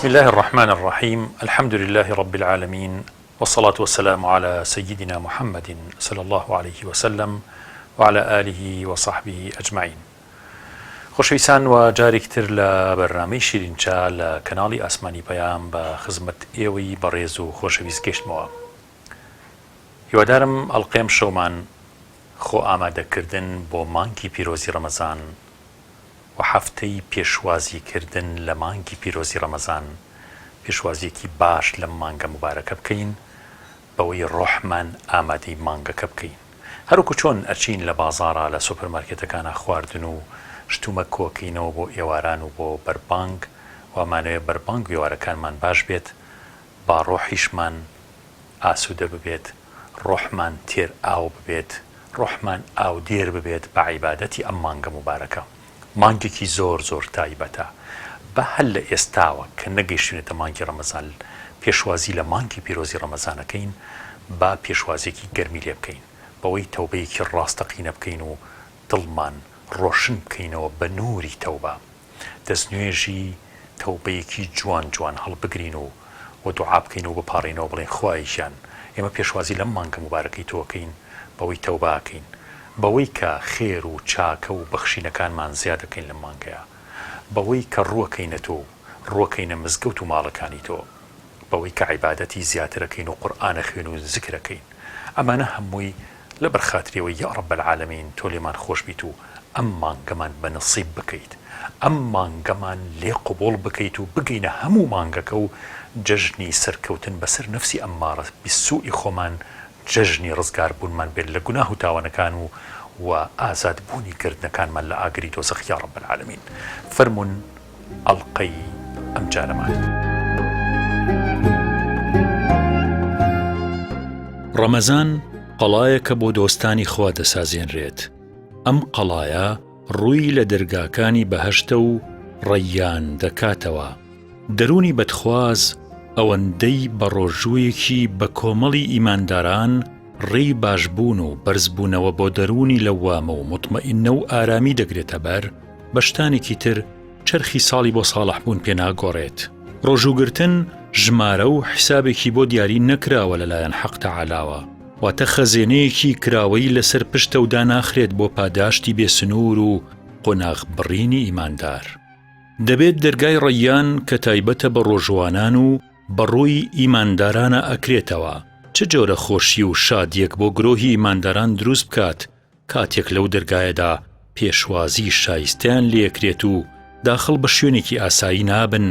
بسم الله الرحمن الرحيم الحمد لله رب العالمين والصلاة والسلام على سيدنا محمد صلى الله عليه وسلم وعلى آله وصحبه أجمعين. خۆشەویستان و جارێکتر لە بەرنامەی شیرینچا لە کەناڵی ئاسمانی پەیام بە خزمەت ئێوەی بەڕێز و خۆشەویست گەشتمەوە. هیوادارم ئەڵقەم شەومان خۆ ئامادەکردن بۆ مانگی پیرۆزی ڕەمەزان و هەفتەی پێشوازیکردن لە مانگی پیرۆزی ڕەمەزان پێشوازیەکی باش لەم مانگە مبارەکە بکەین بەوەی ڕۆحمان ئامادەی مانگەکە بکەین. هەروکو چۆن ئەچین لە بازاڕە لە سوپەرمارکێتەکانە خواردن و شتومە کۆکەینەوە بۆ ئێواران و بۆ بەربانگ وامانەوێت بەربانگ ئێوارەکانمان باش بێت با ڕۆحیشمان ئاسوودە ببێت، ڕۆحمان تێر ئاو ببێت، ڕۆحمان ئاو دێر ببێت بە عیبادەتی ئەم مانگە مبارەکە. مانگێکی زۆر زۆر تایبەتە بە هەل لە ئێستاوە کە نەگەیشتێتە مانگی ڕەمەزان پێشوازی لە مانگی پیرۆزی ڕەمەزانەکەین با پێشوازیەکی گەرمی لێ بکەین بەوەی تەوبەیەکی ڕاستەقینە بکەین و دڵمان ڕۆشن بکەینەوە بە نووری تەوبە، دەستنوێژی تەوبەیەکی جوان جوان هەڵبگرین و دوعا بکەین و بپاڕینەوە بڵێن خوایشان ئێمە پێشوازی لەم مانگە مبارەکەی تۆکەین بەوەی تەوباکەین، بەوەی کە خێر و چاکە و بەخشینەکانمان زیادەکەین لە مانگەیە، بەوەی کە ڕووەکەینەتۆ ڕووەکەینە مزگەوت و ماڵەکانی تۆ، بەوەی کە عیبادەتی زیاترەکەین و قورئانە خوێن و زیکرەکەین. ئەمانە هەمووی لە بەرخاتریەوەی یا ڕەب العالەمین تۆ لێمان خۆش بیت و ئەم مانگەمان بەنسیب بکەیت، ئەم مانگەمان لێ قبوڵ بکەیت و بگەینە هەموو مانگەکە و جەژنی سەرکەوتن بەسەر نەفسی ئەممارە بیسوئی خۆمان جەژنی ڕزگار بوونمان بێت لە گوناه و تاوانەکان و ئازادبوونی گردنەکانمان لە ئاگری دۆزەخ یا ڕەب العالەمین. فەرمون ئەڵقەی ئەم جارەمان. ڕەمەزان قەڵایەکە بۆ دۆستانی خوا دەسازێنرێت. ئەم قەڵایە ڕووی لە دەرگاکانی بەهەشتە و ڕەیان دەکاتەوە. دەرونی بەدخواز ئەوەندەی بە ڕۆژوویەکی بە کۆمەڵی ئیمانداران ڕێی باشبوون و بەرزبوونەوە بۆ دەرونی لەوامە و مطمئینە و ئارامی دەگرێتە بەر، بە شتانێکی تر چرخی ساڵی بۆ ساڵحبوون پێناگۆڕێت. ڕۆژووگرتن ژمارە و حسابێکی بۆ دیاری نەکراوە لەلایەن حەق تەعالاوە، واتە خەزێنەیەکی کراوەی لەسەر پشتە و داناخرێت بۆ پاداشتی بێسنوور و قۆناغ بڕینی ئیماندار. دەبێت دەرگای ڕەیان کە تایبەتە بە ڕۆژوانان و بەڕۆی ئیماندارانە ئەکرێتەوە، چ جۆرە خۆشی و شادیەک بۆ گرۆهی ئیمانداران دروست بکات کاتێک لەو دەرگایەدا پێشوازی شایستیان لێکرێت و داخڵ بە شوێنێکی ئاسایی نابن،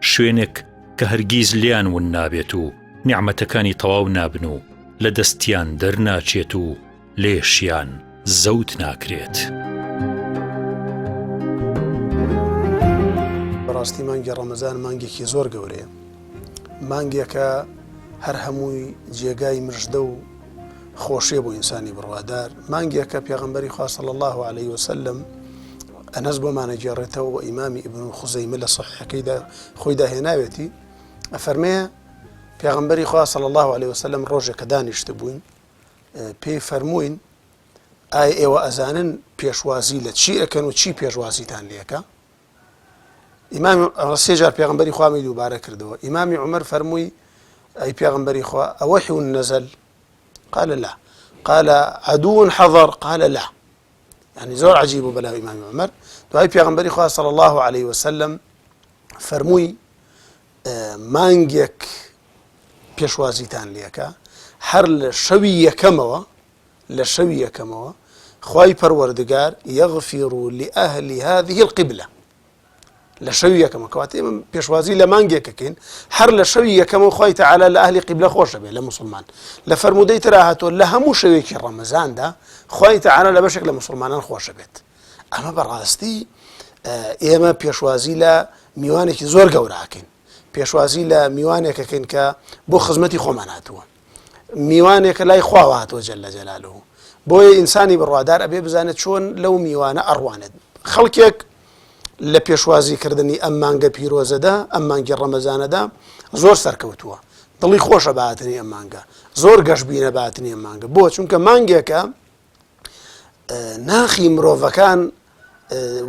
شوێنێک کە هەرگیز لیان ون نابێت و نیعمەتەکانی تەواو نابن و لە دەستیان دەرناچێت و لێشیان زەوت ناکرێت. بەڕاستی مانگی ڕەمەزان مانگێکی زۆر گەورەیە، مانگێکە هەر هەمووی جێگای مژدە و خۆشیە بۆ ئینسانی بڕوادار، مانگێکە پێغەمبەری خوا صلی الله علیه وسلم ئەنەس بۆمانە گێڕێتەوە و ئیمامی ئیبن خوزەیمە لە صحیحەکەیدا خۆی داهێناوێتی ئەفەرمێ پێغەمبەری خوا صلی الله علیه وسلم ڕۆژێکە دانیشتە بووین پێی فەرمووین ئایا ئێوە ئەزانن پێشوازی لە چی ئەکەن و چی پێشوازیتان لێکە؟ ئیمامی سێ جار پێغەمبەری خوامی دووبارە کردەوە. ئیمامی عومەر فەرمووی ئەی پێغەمبەری خوا ئەوەحی نەزەل؟ قال لا. قال عدو حضر؟ قال لا. يعني زۆر عجیب و بەلاو ئیمامی عومەر. دوای پێغەمبەری خوا صلی الله علیه وسلم فەرمووی مانگێک پێشوازیتان لێکە هەر لە شەوی یەکەمەوە خوای پەروەردگار یەغفر لأهل هذه القبلة. لە شەوی یەکەمە کەواتە ئێمە پێشوازی لە مانگێکەکەین هەر لە شەوی یەکەمەوە خوای تەعالا لە ئەهلی قیبلە خۆشە بێت لە مسلمان. لە فەرمودەی ترا هاتۆ لە هەموو شەوێکی ڕەمەزاندا خوای تەعالا لە بەشێک لە مسلمانان خۆشە بێت. ئەمە بەڕاستی ئێمە پێشوازی لە میوانێکی زۆر گەورەکەین، پێشوازی لە میوانێکەکەین کە بۆ خزمەتی خۆمان هاتووە، میوانێکە لای خواوە هاتووە جەلە جەلالوه. بۆیە ئینسانی بڕوادار ئەبێ بزانێت چۆن لەو میوانە ئەڕوانێت. خەڵکێک لە پێشوازیکردنی ئەم مانگە پیرۆزەدا ئەم مانگی ڕەمەزانەدا زۆر سەرکەوتووە، دڵی خۆشە بەهاتنی ئەم مانگە، زۆر گەشتبینە بەهاتنی ئەم مانگە. بۆ چونکە مانگێکە ناخی مرۆڤەکان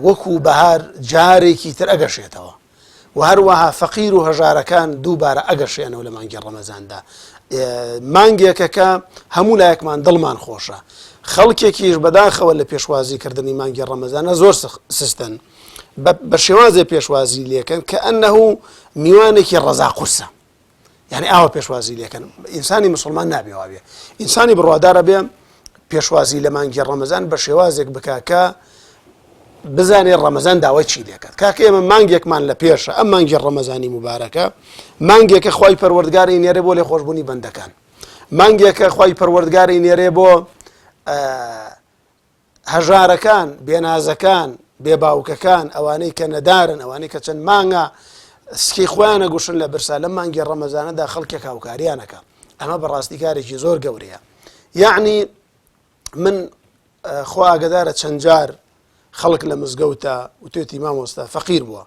وەکو بەهار جارێکی تر ئەگەشێتەوە، و هەروەها فەقیر و هەژارەکان دووبارە ئەگەشێنەوە لە مانگی ڕەمەزاندا. مانگێکە کە هەموو لایەکمان دڵمان خۆشە. خەڵکێکیش بەداخەوە لە پێشوازیکردنی مانگی ڕەمەزانە زۆر سستن، بە شێوازێ پێشوازی لێکن کە ئەنەهوو میوانێکی ڕەزا قورسە، یعنی ئاوە پێشوازی لێکن. ئینسانی مسلمان نابێەوە بێ، ئینسانی بڕوادارە بێ پێشوازی لە مانگی ڕەمەزان بە شێوازێک بکاکە بزانێ ڕەمەزان داوای چی دێکات. کاکە ئێمە مانگێکمان لە پێشە، ئەم مانگی ڕەمەزانی مبارەکە مانگێکە خوای پەروەردگاری نێرێ بۆ لێخۆشبوونی بەندەکان، مانگێکە خوای پەروەردگاری نێرێ بۆ هەژارەکان، بێنازەکان، بێباوکەکان، ئەوانەی کە نەدارن، ئەوانەی کە چەند مانگە سکی خۆیان نەگوشن لە برسا لە مانگی ڕەمەزانەدا خەڵکێک هاوکاریانەکە. ئەمە بەڕاستی کارێکی زۆر گەورەیە. یعنی من خوا ئاگدارە چەند جار خەڵک لە مزگەوتە وتێتی مامۆستا فەقیر بووە،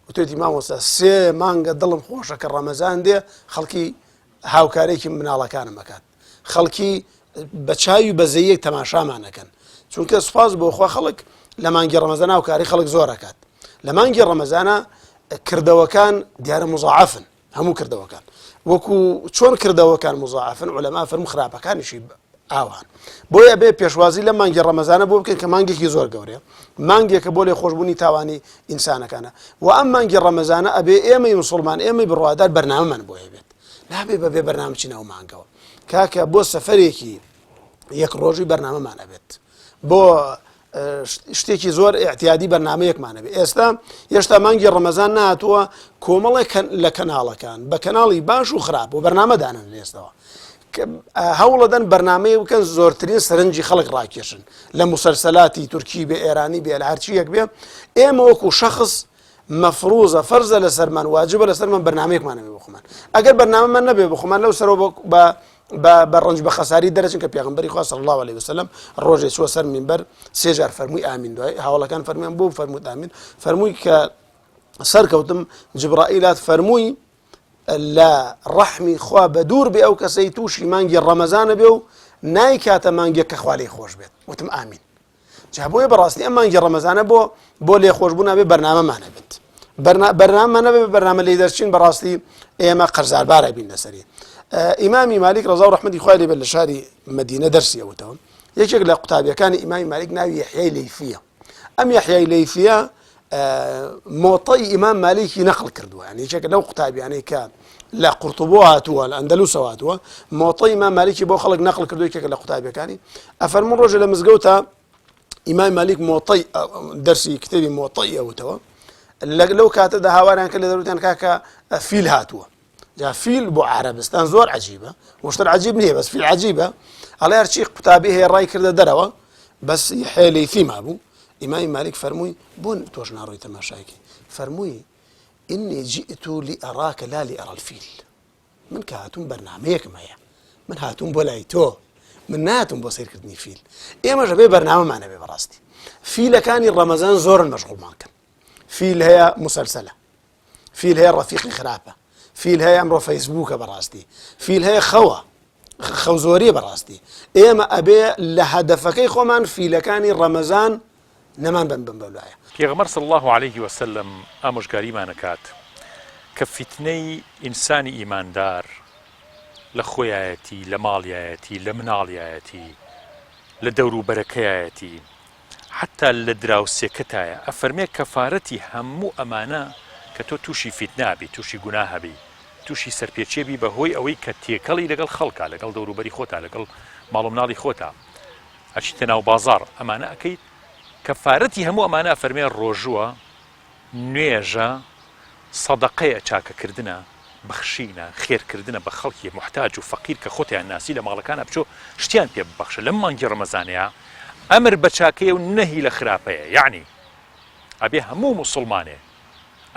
وتێتی مامۆستا 3 مانگە دڵم خۆشە کە ڕەمەزان دێ خەڵکی هاوکارێکی مناڵەکانم مەکات، خەڵکی بە چاوی بەزەیەک تەماشامانەکەن، چونکە سوپاس بۆ خوا خەڵک لە مانگی ڕەمەزان هاوکاری خەڵک زۆرەکات. لە مانگی ڕەمەزانە کردەوەکان دیارە مزاعفن، هەموو کردەوەکان وەکو چۆن کردەوەکان مزاعفن، عولەما فەرموون خراپەکانیشی ئاوان. بۆیە بێ پێشوازی لە مانگی ڕەمەزانە بۆ بکەن کە مانگێکی زۆر گەورەیە، مانگێکە بۆ لێخۆشبوونی تاوانی ئینسانەکانە. و ئەم مانگی ڕەمەزانە ئەبێ ئێمەی مسلمان، ئێمەی بڕوادار بەرنامەمان بۆیە بێت، نابێ بەبێ بەرنامە چینەوە مانگەوە. کاکە بۆ سەفەرێکی یەک ڕۆژی بەرنامەمان ئەبێت، بۆ شتێکی زۆر ئیعتیادی بەرنامەیەکمانە بێت. ئێستا هێشتا مانگی ڕەمەزان نهاتووە کۆمەڵێک لە کەناڵەکان بە کەناڵی باش و خراپ و بەرنامەدانن لێستەوە هەوڵەدەن بەرنامەیە بکەن زۆرترین سەرنجی خەڵک ڕاکێشن لە موسەلسەلاتی تورکی بێ، ئێرانی بێ، لە هەرچیەک بێ. ئێمە وەکو شەخص مەفروزە فەرزە لە سەرمان، واجبە لە سەرمان بەرنامەیەکمانە بێ بخۆمان. ئەگەر بەرنامەمان نەبێ بخۆمان لەو سەرەوە بە ڕەنج بە خەساری دەرەچن کە پێغەمبەری خوا صلی الله علیه وسلم ڕۆژێ چووە سەر مینبەر 3 جار فەرمووی ئامین، دوای هاوڵەکان فەرموویان بۆ فەرمووت ئامین، فەرمووی کە سەرکەوتم جبرائیلات فەرمووی لە ڕەحمی خوا بە دوور بێ ئەو کەسەی تووشی مانگی ڕەمەزانە بێ و نایکاتە مانگێک کە خوا لێی خۆش بێت. وتم ئامین. جا بۆیە بەڕاستی ئەم مانگی ڕەمەزانە بۆ لێخۆشبوونا بێ بەرنامەمانە بێت، بەرنامەمانە بێ بەرنامە لێ دەرچین بەڕاستی ئێمە قەرزاربارە بین لەسەری. ئیمامی مالیک ڕەزا و ڕەحمەتی خوای لێبێت لە شاری مەدینە دەرسیەوتەوە، یەکێک لە قوتابیەکانی ئیمامی مالیک ناوی یەحیای لەیثیە. ئەم یەحیای لەیثیە مۆتەی ئیمام مالیکی نەقڵ کردووە، یعنی یەکێک لەو قوتابیانەی کە لە قورتوبۆ هاتووە، لە ئەندەلوسەوە هاتووە، مۆتەی ئیمام مالیکی بۆ خەڵک نەقڵ کردووە، یەکێک لە قوتابیەکانی. ئەفەرموون ڕۆژێ لە مزگەوتە ئیمام مالیک مۆتەی دەرسی کتێبی مۆتەی ئەوتەوە، لەو کاتەدا هاواریان کرد لە دەروتیان کاکە فیل هاتووە. جا فیل بۆ عەرەبستان زۆر عەجیبە، وشتر عەجیب نییە، بەس فیل عەجیبە. ئەڵێ هەرچی قوتابی هەیە ڕای کردە دەرەوە، بەس یەحیای لەیثی مابوو. ئیمامی مالیک فەرمووی بۆن تۆش ناڕۆی تەماشایەکی، فەرمووی ئینی جئت لئەراکە لا لئەرە الفیل. من کە هاتووم بەرنامەیەکم هەیە، من هاتووم بۆ لای تۆ، من نهاتووم بۆ سیرکردنی فیل. ئێمەش بێ بەرنامەمانە بێ بەڕاستی. فیلەکانی ڕەمەزان زۆرن مەشغوڵمان کردن. فیل هەیە مسەلسەلە، فیل هەیە ڕەفیقی خراپە، فیل هەیە ئەمڕۆ فەیسبووکە بەڕاستی، فیل هەیە خەوزۆریە بەڕاستی. ئێمە ئەبێ لە هەدەفەکەی خۆمان فیلەکانی ڕەمەزان نەمان بن بەولایە. پێغەمبەر صلی الله عليه وسلم ئامۆژگاریمان دەکات کە فیتنەی ئینسانی ئیماندار لە خۆیایەتی، لە ماڵیایەتی، لە مناڵیایەتی، لە دەوروبەرەکەیایەتی، حتا لە دراوسێکەتایە. ئەفەرمێ کەفارەتی هەموو ئەمانە کە تۆ تووشی فیتنابی، تووشی گوناهەبی، تووشی سەرپێچێبی بەهۆی ئەوەی کە تێکەڵی لەگەڵ خەڵکە، لەگەڵ دەوروبەری خۆتا، لەگەڵ ماڵ و مناڵی خۆتا، ئەچیتە ناو بازاڕ، ئەمانە ئەەکەیت. کەفارەتی هەموو ئەمانە فەرمێ ڕۆژووە، نوێژە، سەدەقەیە، چاکەکردنە، بەخشینە، خێرکردنە بە خەڵکی محتاج و فەقیر کە خۆتیان ناسی لە ماڵەکانە بچۆ شتیان پێ ببەخشە. لەم مانگی ڕەمەزانەیە ئەمر بە چاکەیە و نەهی لە خراپەیە. یعنی ئەبێ هەموو موسڵمانێ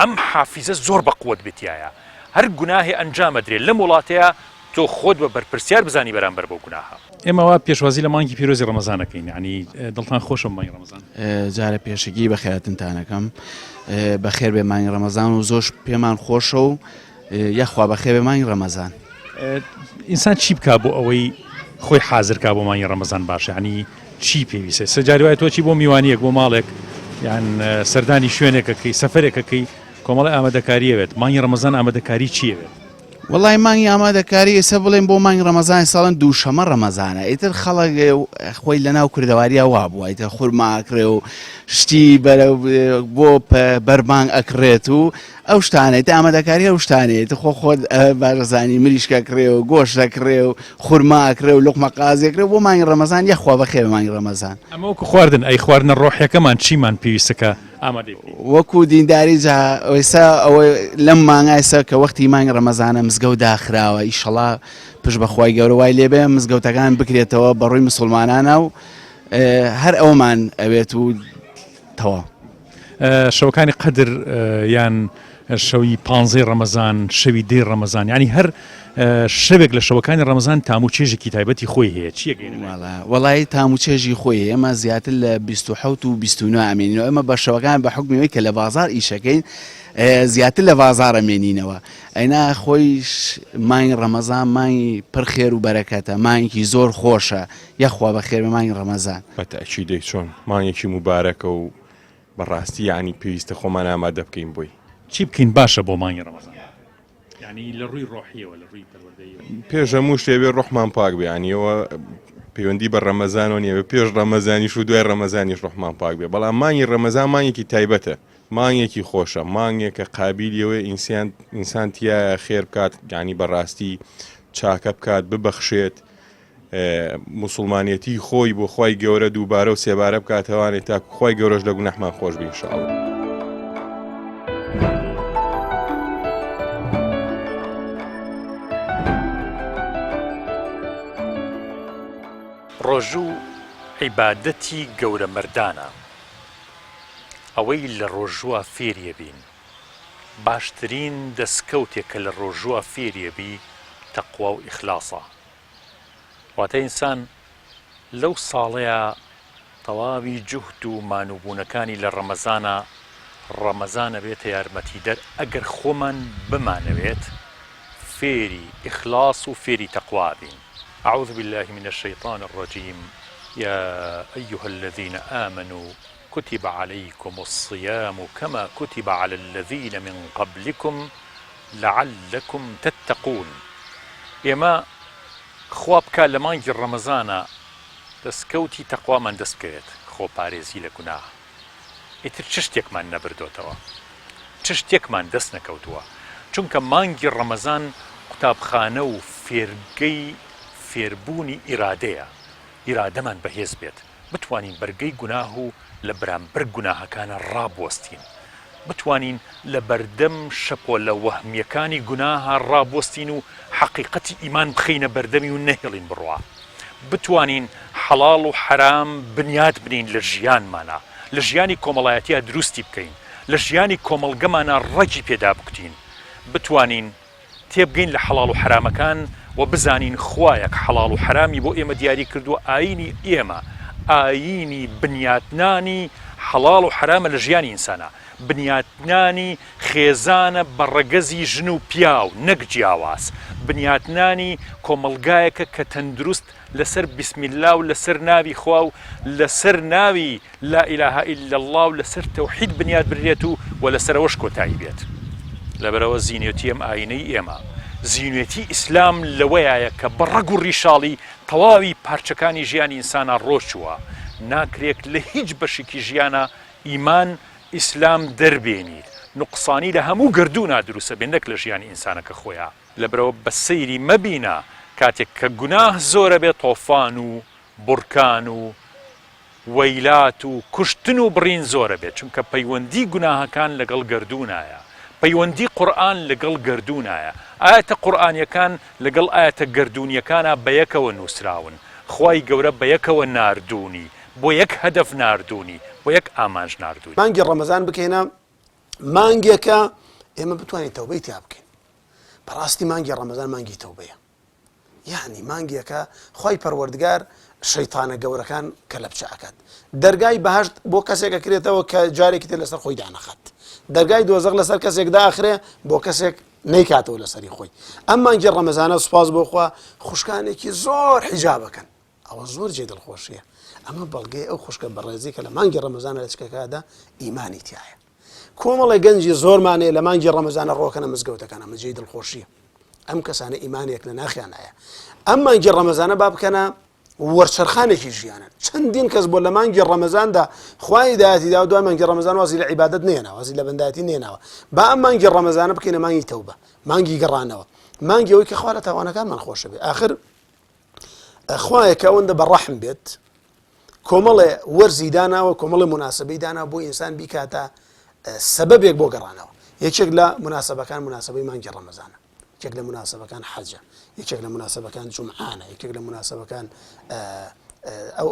ئەم حافیزە زۆر بەقووت بێتیایە، هەر گوناهی ئەنجامە درێت لەم وڵاتەیە تۆ خۆت بە بەرپرسیار بزانی بەرامبەر بۆ گوناهە. ئێمەوە پێشوازی لە مانگی پیرۆزی ڕەمەزانەکەین، ینی دڵتان خۆشە مانگی ڕەمەزان. جارە پێشگی بە خێراتنتانەکەم بەخێر بێ مانگی ڕەمەزان و زۆش پێمان خۆشە و یەخوا بەخێر بێ مانگی ڕەمەزان. ئینسان چی بکا بۆ ئەوەی خۆی حازرکا بۆ مانگی ڕەمەزان باشە؟ ینی چی پێویستە؟ سەجاری وایە تۆ چی بۆ میوانیەک، بۆ ماڵێک، یان سەردانی شوێنێکەکەی، سەفەرێکەکەی، کۆمەڵی ئامادەکاریەوێت مانگی ڕەمەزان ئامادەکاری چیەوێت؟ وڵی مانگی ئامادەکاری ئێستا بڵێن بۆ مانگی ڕەمەزانی ساڵن دووشەمە ڕەمەزانە ئیتر خەڵک خۆی لەناو کوردەواریە وا بووە ئیتر خورماکرێ و شتی بۆ بەربانگ ئەکرێت و ئەو شتانێت ئامادەکاری ئەو شتانێت خۆت بارزانانی مریشکەکرێ و گۆشت دەکرێ و خورماکرێ و لوقمە قازێکرێ بۆ مانگی ڕەمەزان یەخوا بەخێر مانگی ڕەمەزان ئەمە وەکو خواردن ئەی خواردنە ڕۆحیەکەمان چیمان پێویستەکە ئامادەی وەکو دینداری ئێستا ئەوە لەم مانگایسە کە وەختی مانگی ڕەمەزانە مزگەوت داخراوە ئیشەڵا پشت بەخوای گەورە وای لێبێ مزگەوتەکان بکرێتەوە بەڕووی مسلمانانە و هەر ئەومان ئەوێت و تەواو شەوەکانی قەدر یان شەوی 15 ڕەمەزان شەوی 10 ڕەمەزان ینی هەر شەوێک لە شەوەکانی ڕەمەزان تاموچێژێکی تایبەتی خۆی هەیە چیەگەین؟ وەڵی تاموچێژی خۆی ئێمە زیاتر لە 27 و 29 ئەمێنینەوە ئەمە بە شەوەکان بە حکمیەوەی کە لە بازار ئیشەکەین زیاتر لە بازار ئەمێنینەوە ئەینا خۆی مانگی ڕەمەزان مانگی پڕخێر و بەرەکەتە مانگی زۆر خۆشە یەخوا بەخێر بە مانگی ڕەمەزان بەتەکی دەی چۆن مانگێکی مبارەکە و بەڕاستی یعنی پێویستە خۆمان ئامادە بکەین بۆی چی بکەین باشە بۆ مانگی ڕەمەزان؟ ینی لە ڕووی ڕۆحیەوە لە ڕووی پەروەردەییەوە پێش هەموو شتێ ڕۆحمان پاک بێ ینیەوە پەیوەندی بە ڕەمەزان و نییە پێش ڕەمەزانیش و دوای ڕەمەزانیش ڕۆحمان پاک بێ بەڵام مانگی ڕەمەزان مانگێکی تایبەتە مانگێکی خۆشە مانگێکە قابلیەوە ئینسان تایە خێر بکات یعنی بەڕاستی چاکە بکات ببەخشێت مسلمانەتی خۆی بۆ خی گەورە دووبارە و سێبارە بکاتەوانێت تا خی گەورەش لە گوناحمان خۆش بێ ئینشاءڵڵا. ڕۆژوو عیبادەتی گەورە مەردانە ئەوەی لە ڕۆژووە فێریە بین باشترین دەستکەوتێکە لە ڕۆژووە فێریەبی تەقوا و ئیخلاسە واتە ئینسان لەو ساڵەیە تەواوی جوهد و مانوبوونەکانی لە ڕەمەزانە بێتە یارمەتیدەر ئەگەر خۆمان بمانەوێت فێری ئیخلاس و فێری تەقوا بین. أعوذ بالله من الشيطان الرجيم يا أيها الذين آمنوا كتب عليكم الصيام كما كتب على الذين من قبلكم لعلكم تتقون. ئێمە خوا بکە لە مانگی ڕەمەزانە دەستکەوتی تەقوامان دەست بکەوێت خۆپارێزی لە گوناه ئیتر چ شتێکمان نەبردۆتەوە چ شتێکمان دەست نەکەوتووە چونکە مانگی ڕەمەزان قوتابخانە و فێرگەی فێربوونی ئیرادەیە ئیرادەمان بەهێز بێت بتوانین بەرگەی گوناه و لە بەرامبەر گوناهەکانە ڕابوەستین بتوانین لە بەردەم شەپۆ لە وەهمیەکانی گوناها ڕابوەستین و حەقیقەتی ئیمان بخەینە بەردەمی و نەهێڵین بڕوا بتوانین حەڵاڵ و حەرام بنیاد بنین لە ژیانمانە لە ژیانی کۆمەڵایەتیە دروستی بکەین لە ژیانی کۆمەڵگەمانە ڕەگی پێدا بکوتین بتوانین تێبگەین لە حەڵاڵ و حرامەکان و بزانین خوایەک حەڵاڵ و حرامی بۆ ئێمە دیاری کردووە ئاینی ئێمە ئاینی بنیاتنانی حەڵاڵ و حرامە لە ژیانی ئینسانە بنیاتنانی خێزانە بە ڕەگەزی ژن و پیا و نەک جیاواز بنیاتنانی کۆمەلگایەکە کە تەندروست لەسەر بسم الله و لەسەر ناوی خوا و لەسەر ناوی لا إله إلا الله و لەسەر تەوحید بنیاد بنرێت و لەسەرەوەش کۆتایی بێت لەبەرەوە زینێتی ئەم ئاینەی ئێمە زینوێتی ئیسلام لەوەیە کە بە ڕەگ و ڕیشاڵی تەواوی پارچەکانی ژیانی ئینسانە ڕۆچووە ناکرێت لە هیچ بەشێکی ژیانە ئیمان ئیسلام دەربێنیت نوقسانی لە هەموو گردوونا دروسە بێ نەک لە ژیانی ئینسانەکە خۆیان لەبەرەوە بە سەیری مەبینە کاتێک کە گوناه زۆرە بێت تۆفان و بورکان و وەیلات و کوشتن و بڕین زۆرە بێت چونکە پەیوەندی گوناهەکان لەگەڵ گردوونایە پەیوەندی قورئان لەگەڵ گردوونایە ئاەتە قورئانیەکان لەگەڵ ئاەتە گردوونیەکانە بەیەکەوە نووسراون خی گەورە بەیەکەوە ناردوونی بۆ یەک هەدەف ناردوونی بۆ یەک ئامانج ناردوونی مانگی ڕەمەزان بکەینە مانگێکە ئێمە بتوانین تەوبەی تیا بکەین بەڕاستی مانگی ڕەمەزان مانگی تەوبەیە یعنی مانگێکە خی پەروەردگار شەیتانە گەورەکان کە لە بچەکات دەرگای بەهەشت بۆ کەسێکە کرێتەوە کە جارێکی تر لەسەر خۆی دانەخات دەرگای دۆزەق لەسەر کەسێک داخرێ بۆ کەسێک نەیکاتەوە لەسەری خۆی ئەم مانگی ڕەمەزانە سوپاس بۆخوا خوشکانێکی زۆر حیجابەکەن ئەوە زۆر جێ دڵخۆشیە ئەمە بەڵگەی ئەو خوشکە بەڕێزی کە لە مانگی ڕەمەزانە لە چکەکەدا ئیمانی تایە کۆمەڵی گەنجی زۆرمانەیە لە مانگی ڕەمەزانە ڕۆکەنە مزگەوتەکانە مەجێی دڵخۆشیە ئەم کەسانە ئیمانێک لە ناخیان هەیە ئەم مانگی ڕەمەزانە با بکەنە وەرچەرخانێکی ژیانە چەندین کەس بۆ لە مانگی ڕەمەزاندا خوای داهاتیدا و دوای مانگی ڕەمەزان وازی لە عیبادەت نێناوە وازی لە بەندایەتی نێناوە با ئەم مانگی ڕەمەزانە بکەینە مانگی تەوبە مانگی گەڕانەوە مانگی ئەوەی کە خوا لە تاوانەکانمان خۆشە بێ آخر خوایە کە ئەوەندە بەڕەحم بێت کۆمەڵێ وەرزی داناوە کۆمەڵی مناسبەی دانا بۆ ئینسان بیکاتە سەبەبێک بۆ گەڕانەوە یەکێک لە مناسبەکان مناسبەی مانگی ڕەمەزانە یەکێک لە مناسبەکان حەجە یەکێک لە مناسبەکان جومعانە یەکێک لە مناسبەکان ئەو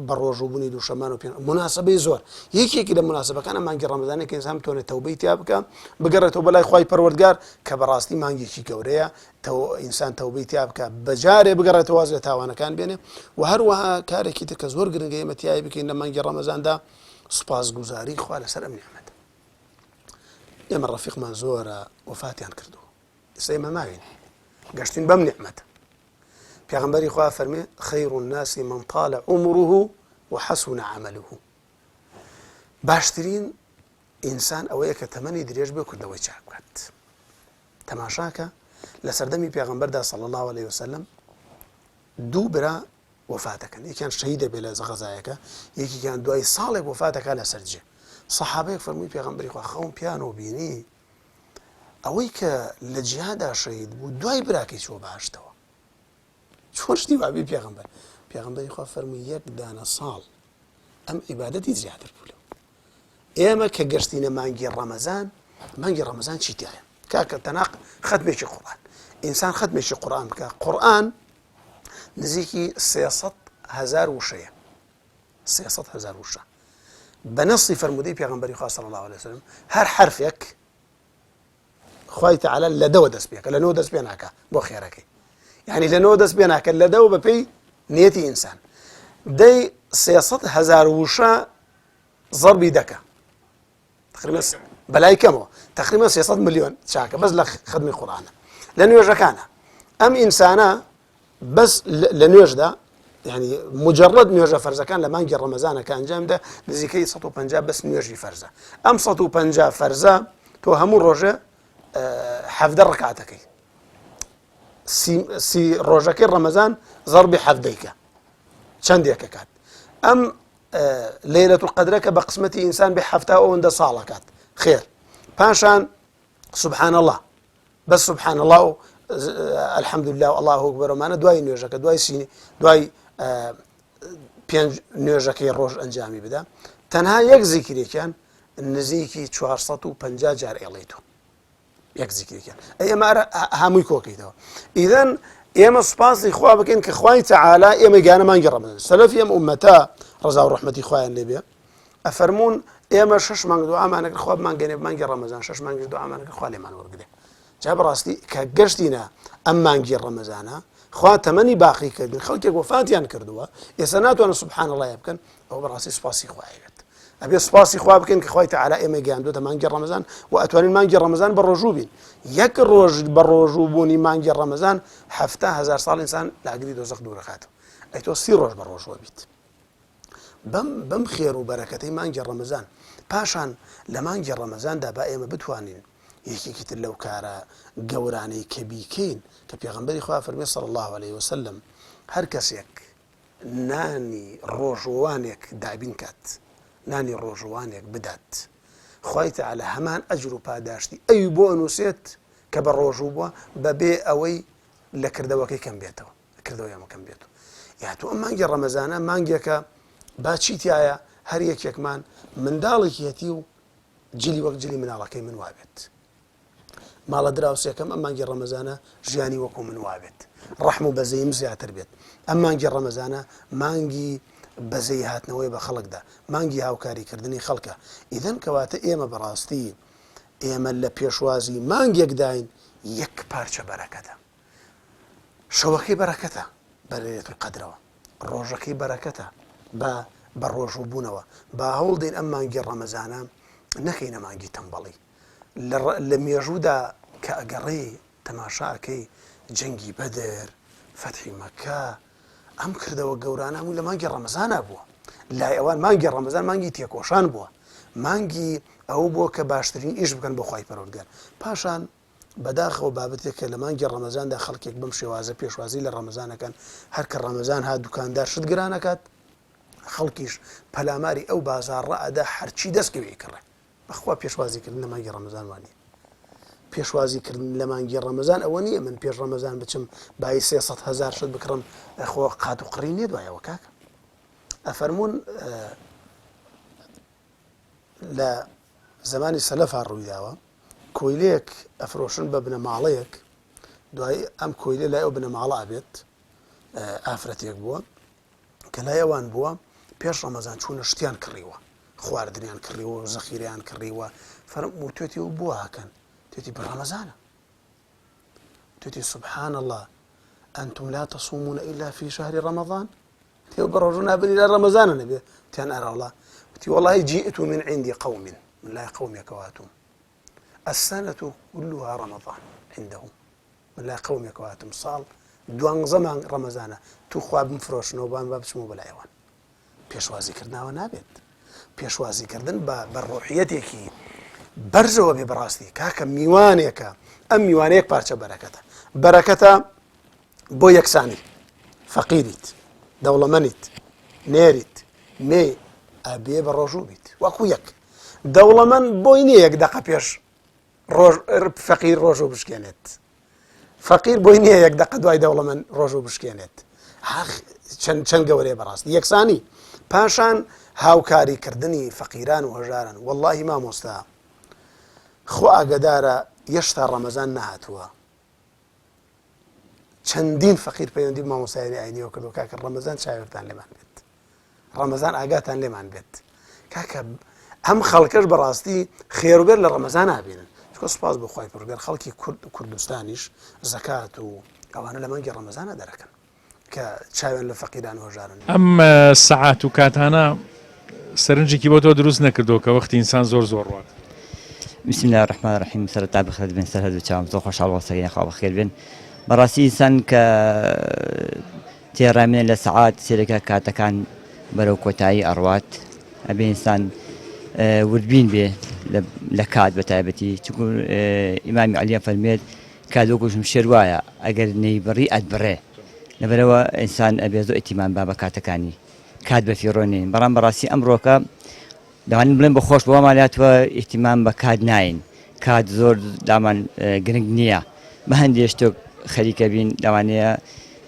بەڕۆژوبوونی دووشەمان و پێ مناسبەی زۆر یەکێکی لە مناسبەکانە مانگی ڕەمەزانە کە ئینسان بتوانێت تەوبەی تیا بکە بگەڕێتەوە بەلای خوای پەروەردگار کە بەڕاستی مانگێکی گەورەیە ئینسان تەوبەی تیا بکە بەجارێ بگەڕێتەوە واز لە تاوانەکان بێنێ و هەروەها کارێکی تر کە زۆر گرنگە ئێمە تیایی بکەین لە مانگی ڕەمەزاندا سوپاسگوزاری خوا لەسەر ئەم نیعمەتە ئێمە ڕەفیقمان زۆرە وفاتیان کردووە ئێستا ئێمە ماوین گەشتین بەم نیعمەتە پێغەمبەری خوا فەرمێ خەیر الناس من طال عمره وحسن عمله باشترین ئینسان ئەوەیە کە تەمەنی درێژ بێ کردەوەی چاک بکات تەماشاکە لە سەردەمی پێغەمبەردا صلی الله عليه وسلم دوو برا وفاتەکەن یەکیان شەهیدە بێ لە غەزایەکە یەکیان دوای ساڵێک وفاتەکە لە سەرجێ سەحابەیەک فەرمووی پێغەمبەری خوا خەوم پیانەوە بینی ئەوەی کە لە جیهادا شەهید بوو دوای براکەی چوە بەهەشتەوە چۆن شتی وابی پێغەمبەری خوا فەرمووی یەک دانە ساڵ ئەم عیبادەتی زیاتر بوو لەو ئێمە کە گەشتینە مانگی ڕەمەزان چیتیایە کاکە تەناق ختمێکی قورئان ئینسان ختمێکی قورئان بکە قورئان نزیکی 300,000 وشەیە 300,000 وشە بەنەسی فەرمودەی پێغەمبەری خوا صلی الله عليه وسلم هەر حرفێک خوای تەعالا لەدەوە دەست پێکە لەنەوە دەست پێ ناکە بۆ خێرەکەی یعنی لەنەوە دەست پێ ناکە لەدەوە بەپێی نیەتی ئینسان دەی 300,000 وشە ضەربی دەکە تقریبا بەلای کەمەوە تقریبا 300 ملیۆن چاکە بەس لە خدمەی قورئانە لە نوێژەکانە ئەم ئینسانە بەس لە نوێژدا یعنی مجرد نوێژە فەرزەکان لە مانگی ڕەمەزانە کە ئەنجامدا نزیکەی 150 بەس نوێژی فەرزە ئەم 150 فەرزە تۆ هەموو ڕۆژە 17 ڕەکعاتەکەی سی ڕۆژەکەی ڕەمەزان ضەربی 17 چەندێکە کات ئەم لەیلەتول قەدرە کە بە قسمەتی ئینسان بێ 7 ئەوەندە ساڵەکات خێر پاشان سبحان الله بەس سبحان الله و الحەمدولله و الله ئەکبەر ئەمانە دوای نوێژەکە دوای 5 نوێژەکەی ڕۆژ ئەنجامی بدا تەنها یەک زیکرێکیان نزیکی 450 جار ئێڵێتۆ یەک زیکرێکیان ئێمە هەمووی کۆکەیتەوە ئیدەن ئێمە سوپاسی خوا بکەین کە خوای تەعالا ئێمە گیانە مانگی ڕەمەزان سەلەفی ئەم ئوممەتە ڕەزا و ڕەحمەتی خوایان لێ بێ ئەفەرموون ئێمە 6 مانگ دوعامان ئەکرد خوا بمانگەنێ مانگی ڕەمەزان 6 مانگی دوعامان ئەکرد خوا لێمان وەرگرێ جا بەڕاستی کە گەشتینە ئەم مانگی ڕەمەزانە خوا تەمەنی باقی کردن خەڵکێک وفاتیان کردووە ئێستا ناتوانن سبحان الله بکەن ئەوە بەڕاستی سوپاسی خوایەوێت ئەبێ سوپاسی خوا بکەین کە خوای تەعالا ئێمە گەیاندووەتە مانگی ڕەمەزان و ئەتوانین مانگی ڕەمەزان بە ڕۆژوو بین یەک ڕۆژ بە ڕۆژوو بوونی مانگی ڕەمەزان 7,000 ساڵ ئینسان لە ئاگری دۆزەخ دوورەخاتەوە ئەی تۆ 30 ڕۆژ بە ڕۆژوە بیت بەم خێر و بەرەکەتەی مانگی ڕەمەزان پاشان لە مانگی ڕەمەزاندا با ئێمە بتوانین یەکێکی تر لەو کارە گەورانەی کە بیکەین کە پێغەمبەری خوا فەرمێ صلی الله عليه وسلم هەر کەسێک نانی ڕۆژوانێک دابین کات نانی ڕۆژوانێک بدات خوای تەعالا هەمان ئەجر و پاداشتی ئەوی بۆ ئەنووسێت کە بە ڕۆژوو بووە بەبێ ئەوەی لە کردەوەکەی کەم بێتەوە کردەوەی ئەمە کەم بێتەوە یاتوو ئەم مانگی ڕەمەزانە مانگێکە با چیتایە هەر یەکێکمان منداڵێکی هەتی و جلی وەک جلی مناڵەکەی من وابێت ماڵە دراوسێکەم ئەم مانگی ڕەمەزانە ژیانی وەکو من وابێت ڕەحم و بەزەیم زیاتر بێت ئەم مانگی ڕەمەزانە مانگی بەزەی هاتنەوەی بە خەڵکدا مانگی هاوکاریکردنی خەڵکە ئیدەن کەواتە ئێمە بەڕاستی ئێمە لە پێشوازی مانگێک داین یەک پارچە بەرەکەتە شەوەکەی بەرەکەتە بە لەیلەتول قەدرەوە ڕۆژەکەی بەرەکەتە بە ڕۆژوو بوونەوە با هەوڵ دەین ئەم مانگی ڕەمەزانە نەکەینە مانگی تەمبەڵی لە مێژوودا کە ئەگەڕێ تەماشاکەی جەنگی بەدر فەتحی مەکە ئەم کردەوە گەورانە هەمووی لە مانگی ڕەمەزانە بووە لای ئەوان مانگی ڕەمەزان مانگی تێکۆشان بووە مانگی ئەو بۆ کە باشترین ئیش بکەن بۆ خی پەروەردگار پاشان بەداخەوە بابەتێکە لە مانگی ڕەمەزاندا خەڵکێک بەم شێوازە پێشوازی لە ڕەمەزانەکەن هەر کە ڕەمەزان ها دوکاندار شت گرانەکات خەڵکیش پەلاماری ئەو بازاڕە ئەدا هەرچی دەستکەوێ کڕێ بەخوا پێشوازیکردن لە مانگی ڕەمەزان وانە پێشوازیکردن لە مانگی ڕەمەزان ئەوە نییە من پێش ڕەمەزان بچم بای 300,000 شت بکڕم خۆ قات و قڕی نیە دوایەوە کاکە ئەفەرمونون لە زمانی سەلەفا ڕوویداوە کۆیلەیەک ئەفرۆشن بە بنەماڵەیەک دوای ئەم کۆیلە لای ئەو بنەماڵە ئابێت ئافرەتێک بووە کە لای ئەوان بووە پێش ڕەمەزان چوونە شتیان کڕیوە خواردنیان کڕیوە زەخیریان کڕیوە فەرموو توێتی و بووە هاکەن توێتی بە ڕەمەزانە توێتی سبحان الله أنتم لا تصومون إلا في شهر رمضان تيو برجونا بني لا رمضان نبي تيان أرى الله والله جئت من عندي قوم من لا قوم يكواتم السنة كلها رمضان عندهم من لا قوم يكواتم صال دوان زمان رمضان تخواب مفروش نوبان باب سمو بالعيوان بيشوازي كردنا ونابد بيشوازي كردن بالروحيتي برزوا ببراستي كاكا ميوانيك أم ميوانيك بارشا بركته بۆ یەکسانی فەقیریت دەوڵەمەنیت نێریت مێ ئەبێ بە ڕۆژوو بیت وەکو یەک دەوڵەمەند بۆی نییە یەک دەقە پێش فەقیر ڕۆژوو بشکێنێت فەقیر بۆی نییە یەک دەقە دوای دەوڵەمەند ڕۆژوو بشکێنێت چەند گەورەیە بەڕاستی یەکسانی پاشان هاوکاریکردنی فەقیران و هەژارن وەڵڵاهی مامۆستا خۆ ئاگدارە هێشتا ڕەمەزان نەهاتووە چەندین فەقیر پەیوەندی مامۆستایانی ئاینیەوە کردو کاکە ڕەمەزان چاوێتان لێمان بێت ڕەمەزان ئاگاتان لێمان بێت کاکە ئەم خەڵکەش بەڕاستی خێروبێر لە ڕەمەزان نابێنن چکە سوپاس بۆ خوای پەروەردگار خەڵکی کوردستانیش زەکات و ئەوانە لە مانگی ڕەمەزانە دەرەکەن کە چاوێن لە فەقیران و هەژارن ئەم سەعات و کاتانە سەرنجێکی بۆ تۆ دروست نەکردەوە کە وەختی ئینسان زۆر ڕوات بسم الله الرحمن الرحیم سەرەتا بخێت بن سەر هەردوو چاوم زۆر خۆشحاڵ وەسەگەی خوا بەخێر بێن بەڕاستی ئینسان کە تێڕامێنێت لە سەعات سێرەکە کاتەکان بەرەو کۆتایی ئەڕوات ئەبێ ئینسان وردبین بێ لە کات بە تایبەتی چونکە ئیمامی عەلیە فەرمێت کات وەکو شێر وایە ئەگەر نەیبڕی ئەتبڕێ لەبەرەوە ئینسان ئەبێ زۆر ئیتیمان با بە کاتەکانی کات بە فیڕۆنین بەڕام بەڕاستی ئەمڕۆکە دەوانین بڵێن بەخۆش بۆ ماڵاتوە ئیحتیمام بە کات ناین کات زۆر دامان گرنگ نییە بە هەندێک شتێک خەریکە بین لەوانەیە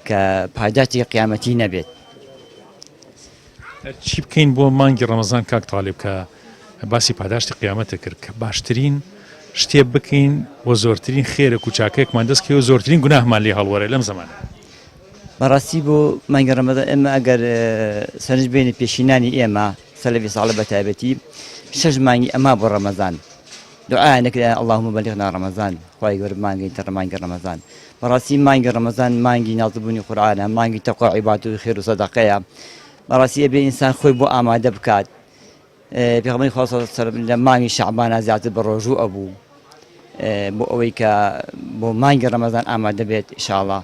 کە پاداتی قیامەتی نەبێت چی بکەین بۆ مانگی ڕەمەزان کاک تاڵێب کە باسی پاداشتی قیامەتە کرد کە باشترین شتێ بکەین بۆ زۆرترین خێرە کوچاکەیەکمان دەستکەوە زۆرترین گوناهمان لێ هەڵوەرە لەم زەمانە بەڕاستی بۆ مانگی ڕەمەزان ئێمە ئەگەر سەرنج بێنێ پێشینانی ئێمە سەلەفی ساڵە بە تایبەتی 6 مانگی ئەما بۆ ڕەمەزان دعا نەکرێ اللهم بلغنا ڕەمەزان خوای گەورە مانگەیتە مانگی ڕەمەزان بەڕاستی مانگی ڕەمەزان مانگی نازبوونی قورئانە مانگی تەقوا عیبادەت و خێر و سەدەقەیە بەڕاستی ئەبێ ئینسان خۆی بۆ ئامادە بکات پێغەمبەری خوا صلی الله علیه و سلم لە مانگی شەعبانە زیاتر بە ڕۆژوو ئەبوو بۆ ئەوەی کە بۆ مانگی ڕەمەزان ئامادە بێت ئینشاءالله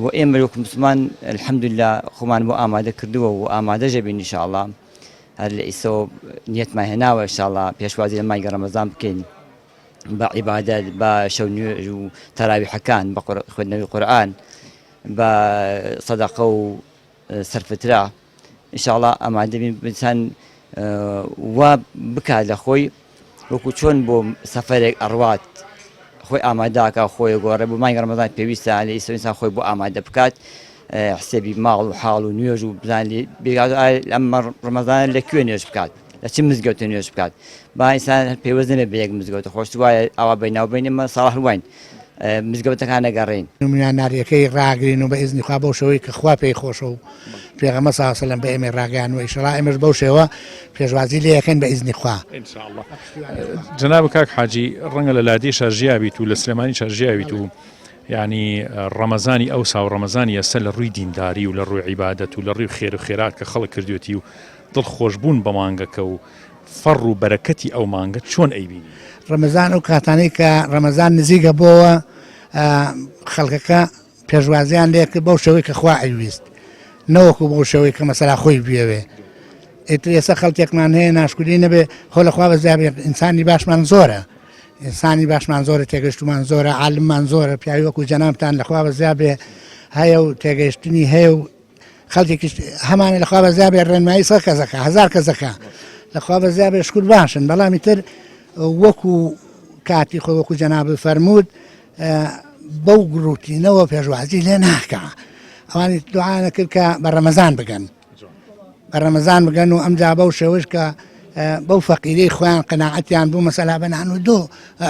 و ئێمە وەکو مسلمان الحەمدولله خۆمان بۆ ئامادە کردووە و ئامادەژە بین ئینشاءالله هەر لە ئیسۆ نیەتمان هێناوە ئینشاءالله پێشوازی لە مانگی ڕەمەزان بکەین بە عیبادەت بە شەو نوێژ و تەراویحەکان بە خوێندنەوەی قورئان بە سەدەقە و سەرفترا ئینشاءالله ئامادە بین ئینسان وا بکات لە خۆی وەکو چۆن بۆ سەفەرێک ئەڕوات خۆی ئامادەکە خۆی گۆڕێ بۆ مانگی ڕەمەزان پێویستە لە ئیسۆ ئینسان خۆی بۆ ئامادە بکات حسێبی ماڵ و حاڵ و نوێژ و بزانێ ئەمە ڕەمەزان لەکوێ نوێژ بکات لە چ مزگەوتە نوێژ بکات با ئینسان پێوەست نەبێ بە یەک مزگەوتە خۆش وایە ئەوا بەیناوبین ئێمە ساڵح وین مزگەوتەکان نەگەڕێین نموناناریەکەی ڕاگرین و بە ئیزنی خوا بەو شەوەی کە خوا پێی خۆشە و پێغەمبەر صلی الله علیه و سلم بە ئێمە ڕاگەیان و ئینشاءالله ئێمەش بەو شێوە پێشوازی لێ یەکەین بە ئیزنی خوا ئینشاءالله جەناب کاک حاجی ڕەنگە لە لادێ شارژیابیت و لە سلێمانی شارژیابیت و یعنی ڕەمەزانی ئەوسا و ڕەمەزانی ئێستا لە ڕووی دینداری و لە ڕووی عیبادەت و لە ڕووی خێر و خێرات کە خەڵک کردوێتی و دڵخۆشبوون بە مانگەکە و فەڕ و بەرەکەتی ئەو مانگە چۆن ئەیبینی ڕەمەزان ئەو کاتانەی کە ڕەمەزان نزیکە بۆەوە خەڵکەکە پێشوازیان لێ کرد بەو شەوەی کە خوا ئەیویست نەوەکو بۆ شەوەی کە مەسەلا خۆی بێوێ ئیتر ئێستا خەڵکێکمان هەیە ناشکولی نەبێ خۆ لەخوا بەزیابێ ئینسانی باشمان زۆرە ئینسانی باشمان زۆرە تێگەشتمان زۆرە عالممان زۆرە پیاوی وەکو جەنابتان لەخوا بەزیابێ هەیە و تێگەیشتنی هەیە و خەڵکێکی هەمانە لەخوا بەزیابێ ڕێنمایی 100 کەسەکە 1000 کەسەکە لەخوا بەزیابێ شکر باشن بەڵامی تر وەکو کاتی خۆی وەکو جەناب فەرموود بەو گروتینەوە پێشوازی لێ ناکە ئەوانی دوعا نەکرد کە بە ڕەمەزان بگەن بە ڕەمەزان بگەن و ئەمجا بەو شێوەش کە بەو فەقیرەی خۆیان قەناعەتیان بوو مەسەلا بەنان و دۆ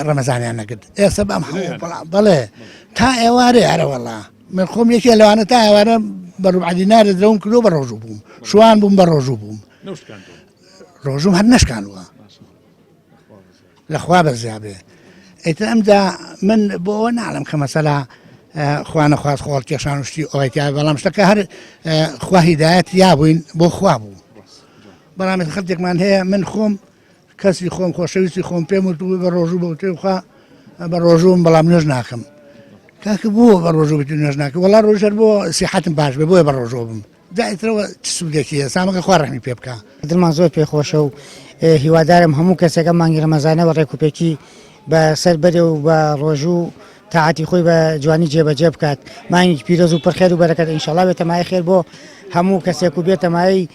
ڕەمەزانیان نەکرد ئێستا بەم هەموو بەڵێ تا ئێوارێ هەرە وەڵا من خۆم یەکێ لەوانە تا ئێوارە بە ڕوبع دینارە درەوم کردو بە ڕۆژوو بووم شوان بووم بە ڕۆژوو بووم ڕۆژوم هەر نەشکانوە لەخوا بەزیابێ ئیتر ئەمجا من بۆ ئەوە ناڵم کە مەسەلا خوا نەخواست خۆڵ کێشان و شتی ئەوەیتیا بەڵام شتەکە هەر خوا هیدایەت یابووین بۆ خوا بوو بەڵام خەڵکێکمان هەیە من خۆم کەسی خۆم خۆشەویستی خۆم پێم وتبوو بە ڕۆژوو بە تێخوا بە ڕۆژوم بەڵام نوێژ ناکەم کاکە بووە بە ڕۆژوو بێت نوێژ ناکە وەڵا ڕۆژەر بۆ سیحەتم باش بێ بۆیە بە ڕۆژۆ بم دایترەوە چ سوودێکیە سامەکە خوا ڕەحمی پێ بکە دڵمان زۆر پێخۆشە و هیوادارم هەموو کەسێکە مانگی ڕەمەزانەوە ڕێکوپێکی بەسەر بەرێ و بە ڕۆژوو تاعاتی خۆی بە جوانی جێبەجێ بکات مانگی پیرۆز و پڕخێر و بەرەکەت ئینشەڵا بێتە مای خێر بۆ هەموو کەسێک و بێتە مای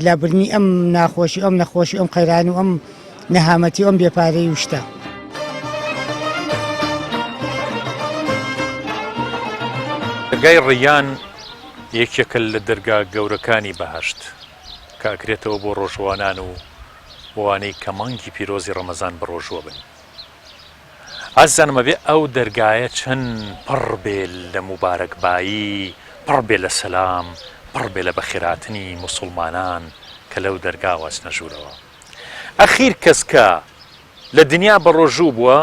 لابرنی ئەم ناخۆشی ئەم نەخۆشی ئەم قەیرانی و ئەم نەهامەتی ئەم بێپارەی وشتە دەرگای ڕیان یەکێکە لە دەرگا گەورەکانی بەهەشت کاکرێتەوە بۆ ڕۆژوانان و بۆوانەی کە مانگی پیرۆزی ڕەمەزان بەڕۆژوە بن ئازانمە بێ ئەو دەرگایە چەند پڕ بێ لە موبارەکبایی پڕ بێ لە سەلام پڕ بێ لە بەخێراتنی موسڵمانان کە لەو دەرگا واچنە ژوورەوە ئەخیر کەسکە لە دنیا بەڕۆژوو بووە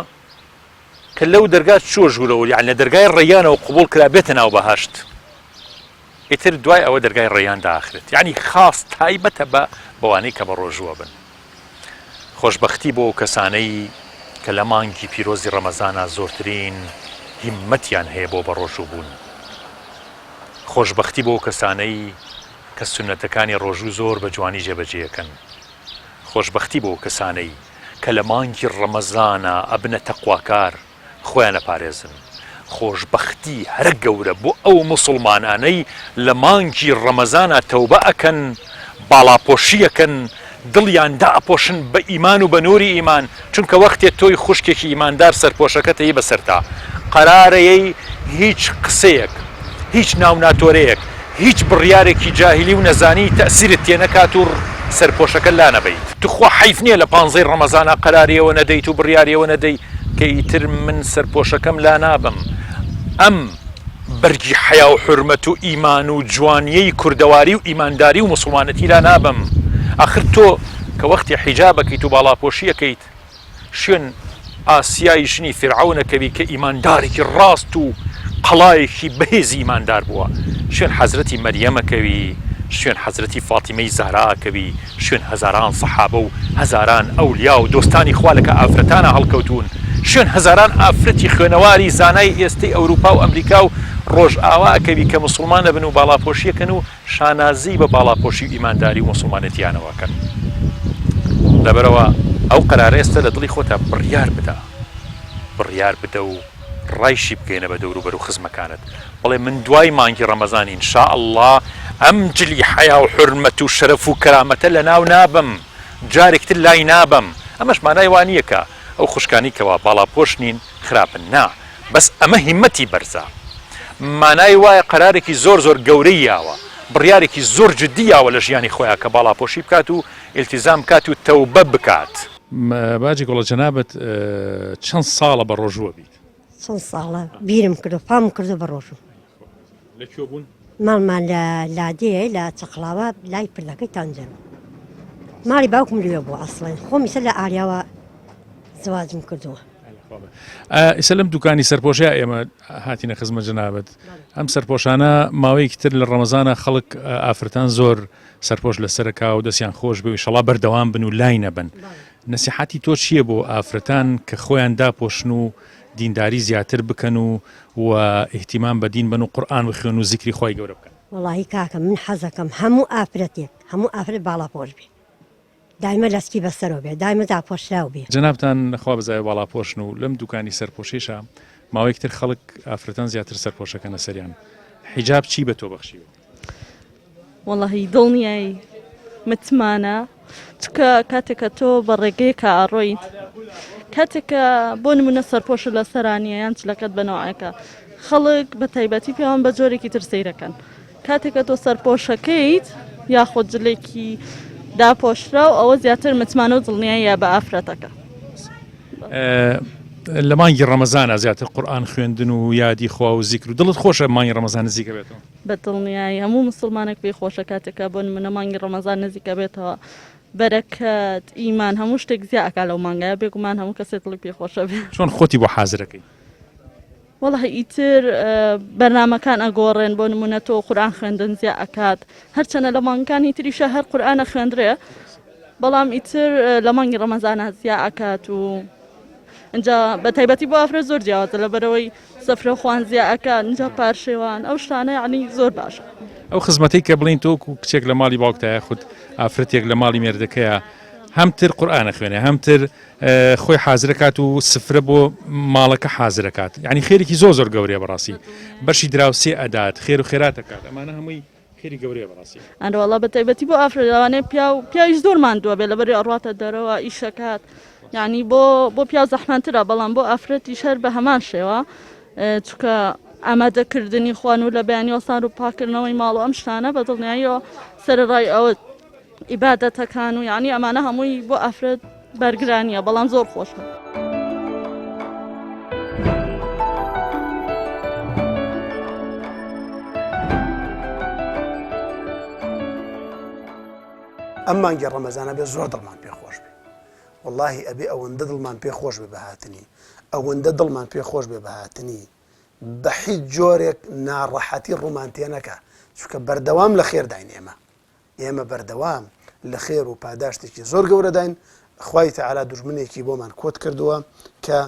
کە لەو دەرگا چۆ ژوورەوە یان لە دەرگای ڕێیانەوە قبول کرا بێتە ناو بەهەشت ئیتر دوای ئەوە دەرگای ڕێیان داخرێت یعنی خاص تایبەتە بە بەوانەی کە بەڕۆژووە بن خۆشببختی بۆ کەسانەی کە لە مانگی پیرۆزی ڕەمەزانە زۆرترین هیممەتیان هەیە بۆ بەڕۆژوو بوون خۆشببختی بۆ کەسانەی کە سونەتەکانی ڕۆژوو زۆر بە جوانی جێبەجێەکەن خۆشببختی بۆ کەسانەی کە لە مانگی ڕەمەزانە ئەبنە تەقواکار خۆیان ئەپارێزن خۆشببختی هەر گەورە بۆ ئەو موسڵمانانەی لە مانگی ڕەمەزانە تەوبە ئەکەن باڵاپۆشیەکەن دڵیان داپۆشن بە ئیمان و بە نووری ئیمان چونکە وەختێ تۆی خوشکێکی ئیماندار سەرپۆشەکەتەیە بەسەرتا قەرارەیە هیچ قسەیەک هیچ ناوناتۆرەیەک هیچ بڕیارێکی جاهیلی و نەزانی تەسیرت تێ نەکات و سەرپۆشەکە لا نەبیت توخوا حیف نییە لە 15 ڕەمەزانە قەراریەوە نەدەیت و بڕیاریەوە نەدەی کە ئیتر من سەرپۆشەکەم لا نابم ئەم بەرگی حیا و حورمەت و ئیمان و جوانیەی کوردەواری و ئیمانداری و موسڵمانەتی لا نابم ئاخر تۆ کە وەختی حیجابەکەیت و باڵاپۆشیەکەیت شوێن ئاسیای ژنی فیرعەونەکەوی کە ئیماندارێکی ڕاست و قەڵایەکی بەهێزی ئیماندار بووە شوێن حەزرەتی مەریەمەکەوی شوێن حەزرەتی فاتیمەی زاراکەوی شوێن هەزاران سەحابە و هەزاران ئەولیا و دۆستانی خوا لەکە ئافرەتانە هەڵکەوتون شوێن هەزاران ئافرەتی خوێنەواری زانای ئێستەی ئەوروپا و ئەمریکا و ڕۆژ ئاواکەوی کە مسلمانە بن و باڵاپۆشیەکەن و شانازی بە باڵاپۆشی و ئیمانداری و مسلمانەتیانەوەکەن لەبەرەوە ئەو قەرارە ئێستا لە دڵی خۆتە بڕیار بدە و ڕایشی بگەینە بە دەوروبەر و خزمەکانت بەڵێ من دوای مانگی ڕەمەزان ئینشا ئەڵڵا ئەم جلی حیا و حورمەت و شەرەف و کەرامەتە لە ناو نابم جارێکتر لای نابم ئەمەش مانای وانییە کە ئەو خوشکانی کەوا باڵاپۆش نین خراپن نا بەس ئەمە هیممەتی بەرزە مانای وایە قەرارێکی زۆر زۆر گەورەی یاوە بڕیارێکی زۆر جدی یاوە لە ژیانی خۆیان کە باڵاپۆشی بکات و ئیلتیزام بکات و تەوبە بکات باجی گوڵە جەنابەت چەند ساڵە بە ڕۆژووە بیت چەند ساڵە بیرم کردو پام کردو بە ڕۆژوو لەکوێ بوون ماڵمان لە لادەیە لە چقڵاوە لای پلەکەی تانجەن ماڵی باوکم لێ بوو ئەسڵێن خۆم ئیسە لە ئاریاوە زەواجم کردووە ئیسە لەم دوکانی سەرپۆشیە ئێمە هاتینە خزمە جەنابەت ئەم سەرپۆشانە ماوەیەکی تر لە ڕەمەزانە خەڵک ئافرەتان زۆر سەرپۆش لەسەرکا و دەستیان خۆش بێ و ئینشەڵا بەردەوام بن و لای نەبن نەسیحەتی تۆ چییە بۆ ئافرەتان کە خۆیان داپۆشن و دینداری زیاتر بکەن و اهتیمام بە دین بن و قورئان بخوێن و زیکری خۆی گەورە بکەن وڵی کاکە من حەزەکەم هەموو ئافرەتێک هەموو ئافرەت باڵاپۆش بێ دایمە لەسکی بەسەرەوە بێ دایمە داپۆشراو بێ. جنابتان خوا بزای باڵاپۆشن و لەم دوکانی سەرپۆشیشە ماوەیەکتر خەڵک ئافرەتان زیاتر سەرپۆشەکەنە سەریان. حیجاب چی بە تۆ بەخشیوە؟ وەڵی دڵنیایی متمانە چکە کاتێکە تۆ بە ڕێگەیەکە ئاڕۆیت کاتێکە بۆ نمونە سەرپۆش لە سەرانیە یان چلەکەت بنەوەیەکە خەڵک بە تایبەتی پێوان بە جۆرێکی تر سەیرەکەن کاتێکە تۆ سەرپۆشەکەیت یاخۆ جلێکی داپۆشرا و ئەوە زیاتر متمانە و دڵنیاییە بە ئافرەتەکە. لە مانگی ڕەمەزانە زیاتر قورئان خوێندن و یادی خوا و زیکر و دڵت خۆشە مانگی ڕەمەزان نزیکە بێتەوە؟ بە دڵنیایی هەموو مسلمانێک پێی خۆشە کاتێکە بۆ نمونە مانگی ڕەمەزان نزیکە بێتەوە بەرەکەت ئیمان هەموو شتێک زیاکا لەو مانگایە بێگومان هەموو کەسێک دڵی پێی خۆشە بێت. چۆن خۆتی بۆ حازرەکەی؟ وەڵی ئیتر بەرنامەکان ئەگۆڕێن بۆ نمونە تۆ قورئان خوێندن زیاد ئەکات هەرچەنە لە مانگەکانی تریشە هەر قورئانە خوێندرێ بەڵام ئیتر لە مانگی ڕەمەزانە زیاد ئەکات و اینجا بە تایبەتی بۆ ئافرەت زۆر جیاوازە لەبەرەوەی سەفرە خوان زیاد ئەکات اینجا پارشێوان ئەو شتانە یعنی زۆر باشە. ئەو خزمەتەی کە بڵین تۆ کچێک لە ماڵی باوکتایە خود ئافرەتێک لە ماڵی مێردەکەیە هەمتر قورئانە خوێنێ هەمتر خۆی حازرەکات و سفرە بۆ ماڵەکە حازرەکات یعنی خێرێکی زۆر گەورەیە بەڕاستی بەشی دراوسێ ئەدات خێر و خێراتەکات ئەمانە هەمووی خێری گەورەیە بەڕاستی. ئەوەڵا بە تایبەتی بۆ ئافرەت لەوانەیە پیاویش زۆر ماندووە بێ لەبەری ئەڕاتە دەرەوە ئیشەکات یعنی بۆ پیاو زەحمەترە بەڵام بۆ ئافرەتی شەر بە هەمان شێوە چکە ئامادەکردنی خوان و لە بەیانی وەسان و پاکردنەوەی ماڵ و ئەم شتانە بە دڵنیاییەوە سەرڕای ئەوە ئیبادەتەکان و یعنی ئەمانە هەمووی بۆ ئافرەت بەرگرانیە بەڵام زۆر خۆشە. ئەم مانگی ڕەمەزانە بێ زۆر دڵمان پێخۆش بێ واللهی ئەبێ ئەوەندە دڵمان پێخۆش بێ بەهاتنی ئەوەندە دڵمان پێخۆش بێ بەهاتنی بە هیچ جۆرێک ناڕەحەتی ڕوومانتێ نەکە چونکە بەردەوام لە خێر داین ئێمە بەردەوام لە خێر و پاداشتێکی زۆر گەورە داین خوای تەعالا دوژمنێکی بۆمان کۆت کردووە کە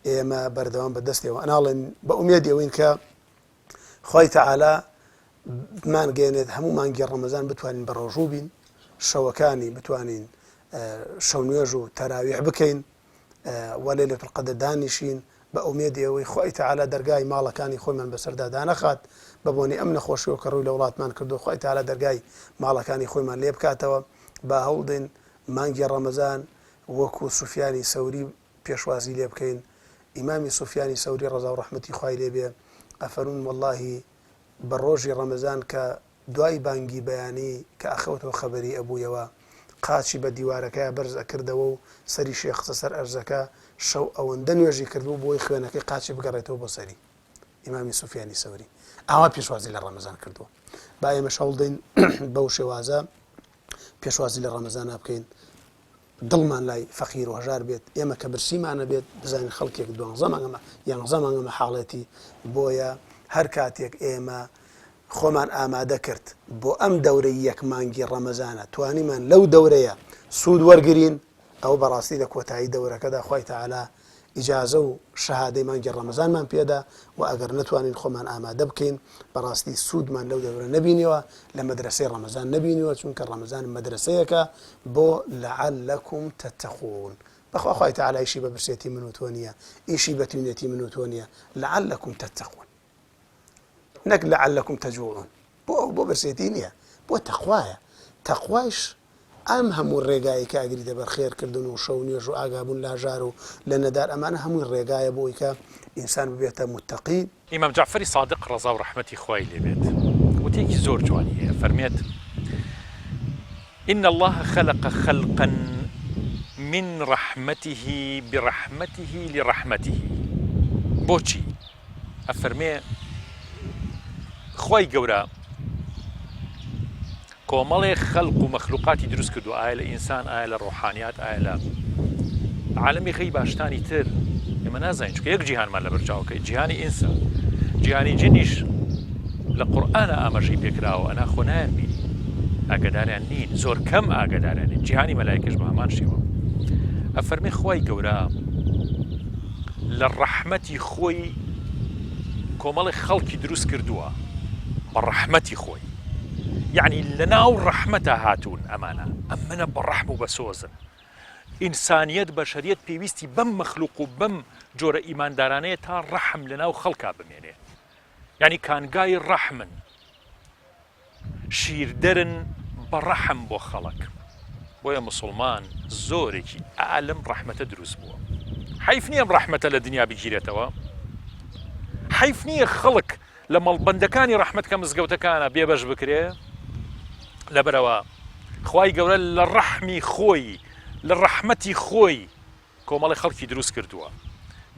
ئێمە بەردەوام بەدەستێەوە ئەناڵێن بە ئومێدی ئەوین کە خوای تەعالا بمانگەێنێت هەموو مانگی ڕەمەزان بتوانین بە ڕۆژوو بین شەوەکانی بتوانین شەو نوێژ و تەراویح بکەین وە لەیلەتول قەدر دانیشین بە ئومێدی ئەوەی خوای تەعالا دەرگای ماڵەکانی خۆیمان بەسەردا دانەخات بە بۆنی ئەم نەخۆشیەوە کە ڕووی لە وڵاتمان کردو خوای تەعالا دەرگای ماڵەکانی خۆیمان لێ بکاتەوە با هەوڵدەین مانگی ڕەمەزان وەکو سوفیانی سەوری پێشوازی لێ بکەین ئیمامی سوفیانی سەوری ڕەزا و ڕەحمەتی خوای لێ بێ ئەفەرمون وەڵڵاهی بە ڕۆژی ڕەمەزان کە دوای بانگی بەیانی کە ئەخەوتەوە خەبەری ئەبوویەوە قاچی بە دیوارەکەی بەرز ئەکردەوە و سەری شێخستە سەر ئەرزەکە شەو ئەوەندە نوێژی کردو بۆی خوێنەکەی قاچی بگەڕێتەوە بۆ سەری ئیمامی سوفیانی سەوری ئاوا پێشوازی لە ڕەمەزان کردووە با ئێمە شەوڵدەین بەو شێوازە پێشوازی لە ڕەمەزان بکەین دڵمان لای فەقیر و هەژار بێت ئێمە کە برسیمانە بێت بزانین خەڵکێک 12 مانگەمە یانزە مانگەمە حاڵەتی بۆیە هەر کاتێک ئێمە خۆمان ئامادە کرد بۆ ئەم دەورەی یەک مانگی ڕەمەزانە توانیمان لەو دەورەیە سوود وەرگرین ئەو بەڕاستی لە کۆتایی دەورەکەدا خوای تەعالا ئیجازە و شەهادەی مانگی ڕەمەزانمان پێدا و ئەگەر نتوانین خۆمان ئامادە بکەین بەڕاستی سوودمان لەو دەورە نەبینیوە لە مەدرسەی ڕەمەزان نەبینیوە چونکە ڕەمەزان مەدرسەیەکە بۆ لەعەلەکم تەتەقوون بەخوا خوای تەعالا ئیشی بە برسێتی من و تۆ نییە ئیشی بە تونێتی من و تۆ نییە لەعەلەکم تەتەقوون نەک لەعەلەکم تەجوعون بۆ برسێتی نییە بۆ تەقوایە تەقوایش ئەم هەموو ڕێگایی کە ئەگریتە بەر خێرکردن و شەو نوێژ و ئاگابوون لاژار و لە نەدار ئەمانە هەمووی ڕێگایە بۆی کە ئینسان ببێتە متەقی. ئیمام جعفەری صادق ڕەزا و ڕەحمەتی خوای لێ بێت وتێکی زۆر جوانی هەیە فەرمێت إن الله خلق خلقا من رحمته برحمته لرحمته بۆچی ئەفەرمێ خوای گەورە کۆمەڵێ خەڵق و مەخلوقاتی دروست کردو ئایا لە ئینسان ئایا لە ڕۆحانیات ئایا لە عالەمی غەیب باشتانی تر ئێمە نازانین چونکە یەک جیهانمان لە بەرچاوکەی جیهانی ئینسان جیهانی جنیش لە قورئانە ئاماژەی پێکراوە ئەنا خۆ نایانبینی ئاگاداریان نین زۆر کەم ئاگاداریان نین جیهانی مەلایکەش بە هەمان شێوە ئەفەرمێ خوای گەورە لە ڕەحمەتی خۆی کۆمەڵی خەڵکی دروست کردووە بە ڕەحمەتی خۆی یعنی لە ناو ڕەحمەتە هاتوون ئەمانە ئەمەنە بە ڕەحم و بەسۆزن ئینسانیەت بەشەریەت پێویستی بەم مەخلوق و بەم جۆرە ئیماندارانەیە تا ڕەحم لە ناو خەڵکا بمێنێ یعنی کانگای ڕەحمن شیردەرن بە ڕەحم بۆ خەڵک بۆیە مسلمان زۆرێکی ئالم ڕەحمەتە دروست بووە حیف نییە ڕەحمەتە لە دنیا بگیرێتەوە حیف نییە خەڵک لە مەڵبەندەکانی ڕەحمەت کە مزگەوتەکانە بێبەش بکرێ لەبەرەوە خوای گەورە لە ڕەحمی خۆی لە ڕەحمەتی خۆی کۆمەڵی خەڵکی دروست کردووە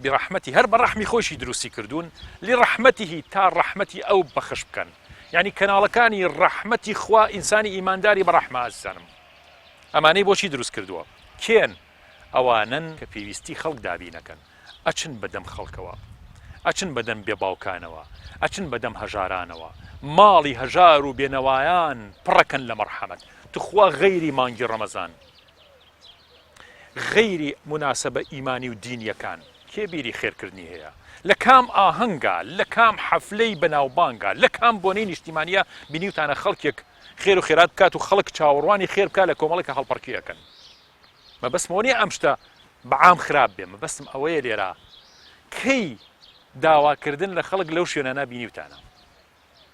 بڕەحمەتی هەر بە ڕەحمی خۆشی دروستی کردوون لی ڕەحمەتیهی تا ڕەحمەتی ئەو بەخش بکەن یعنی کەناڵەکانی ڕەحمەتی خوا ئینسانی ئیمانداری بە ڕەحمە ئازیزانم ئەمانەی بۆچی دروست کردووە کێن ئەوانن کە پێویستی خەڵک دابینەکەن ئەچن بەدەم خەڵکەوە ئەچن بەدەم بێباوکانەوە ئەچن بەدەم هەژارانەوە ماڵی هەژار و بێنەوایان پڕەکەن لە مەرحەمەت توخوا غەیری مانگی ڕەمەزان غەیری مناسبە ئیمانی و دینیەکان کێ بیری خێرکردنی هەیە لە کام ئاهەنگە لە کام حەفلەی بەناوبانگە لە کام بۆنەی نیشتیمانیە بینیوتانە خەڵکێک خێر و خێرات بکات و خەڵک چاوەڕوانی خێر بکات لە کۆمەڵێکە هەڵپەرکیەکەن مەبەستمەوە ئەم شتە بەعام خراپ بێ مەبەستم ئەوەیە لێرە کەی داواکردن لە خەڵک لەو شوێنانە بینیوتانە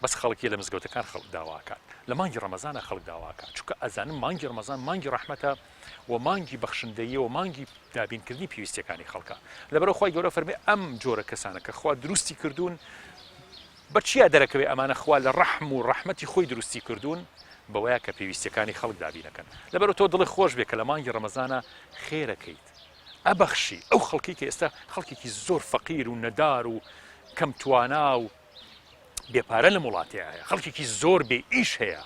بەس خەڵکی لە مزگەوتەکان خەڵک داواکات لە مانگی ڕەمەزانە خەڵک داواکات چونکە ئەزانم مانگی ڕەمەزان مانگی ڕەحمەتە و مانگی بەخشندەیە و مانگی دابینکردنی پێویستیەکانی خەڵکە لەبەرەوە خۆی گەورە فەرمێ ئەم جۆرە کەسانە کە خوا دروستی کردوون بە چیا دەرەکەوێ ئەمانە خوا لە ڕەحم و ڕەحمەتی خۆی دروستی کردوون بەوەیە کە پێویستیەکانی خەڵک دابینەکەن لەبەرەوە تۆ دڵی خۆش بێ کە لە مانگی ڕەمەزانە خێرەکەیت ئەبەخشی ئەو خەڵکی کە ئێستا خەڵکێکی زۆر فەقیر و نەدار و کەم توانا و بێپارە لە وڵاتەیە هەیە خەڵکێکی زۆر بێ ئیش هەیە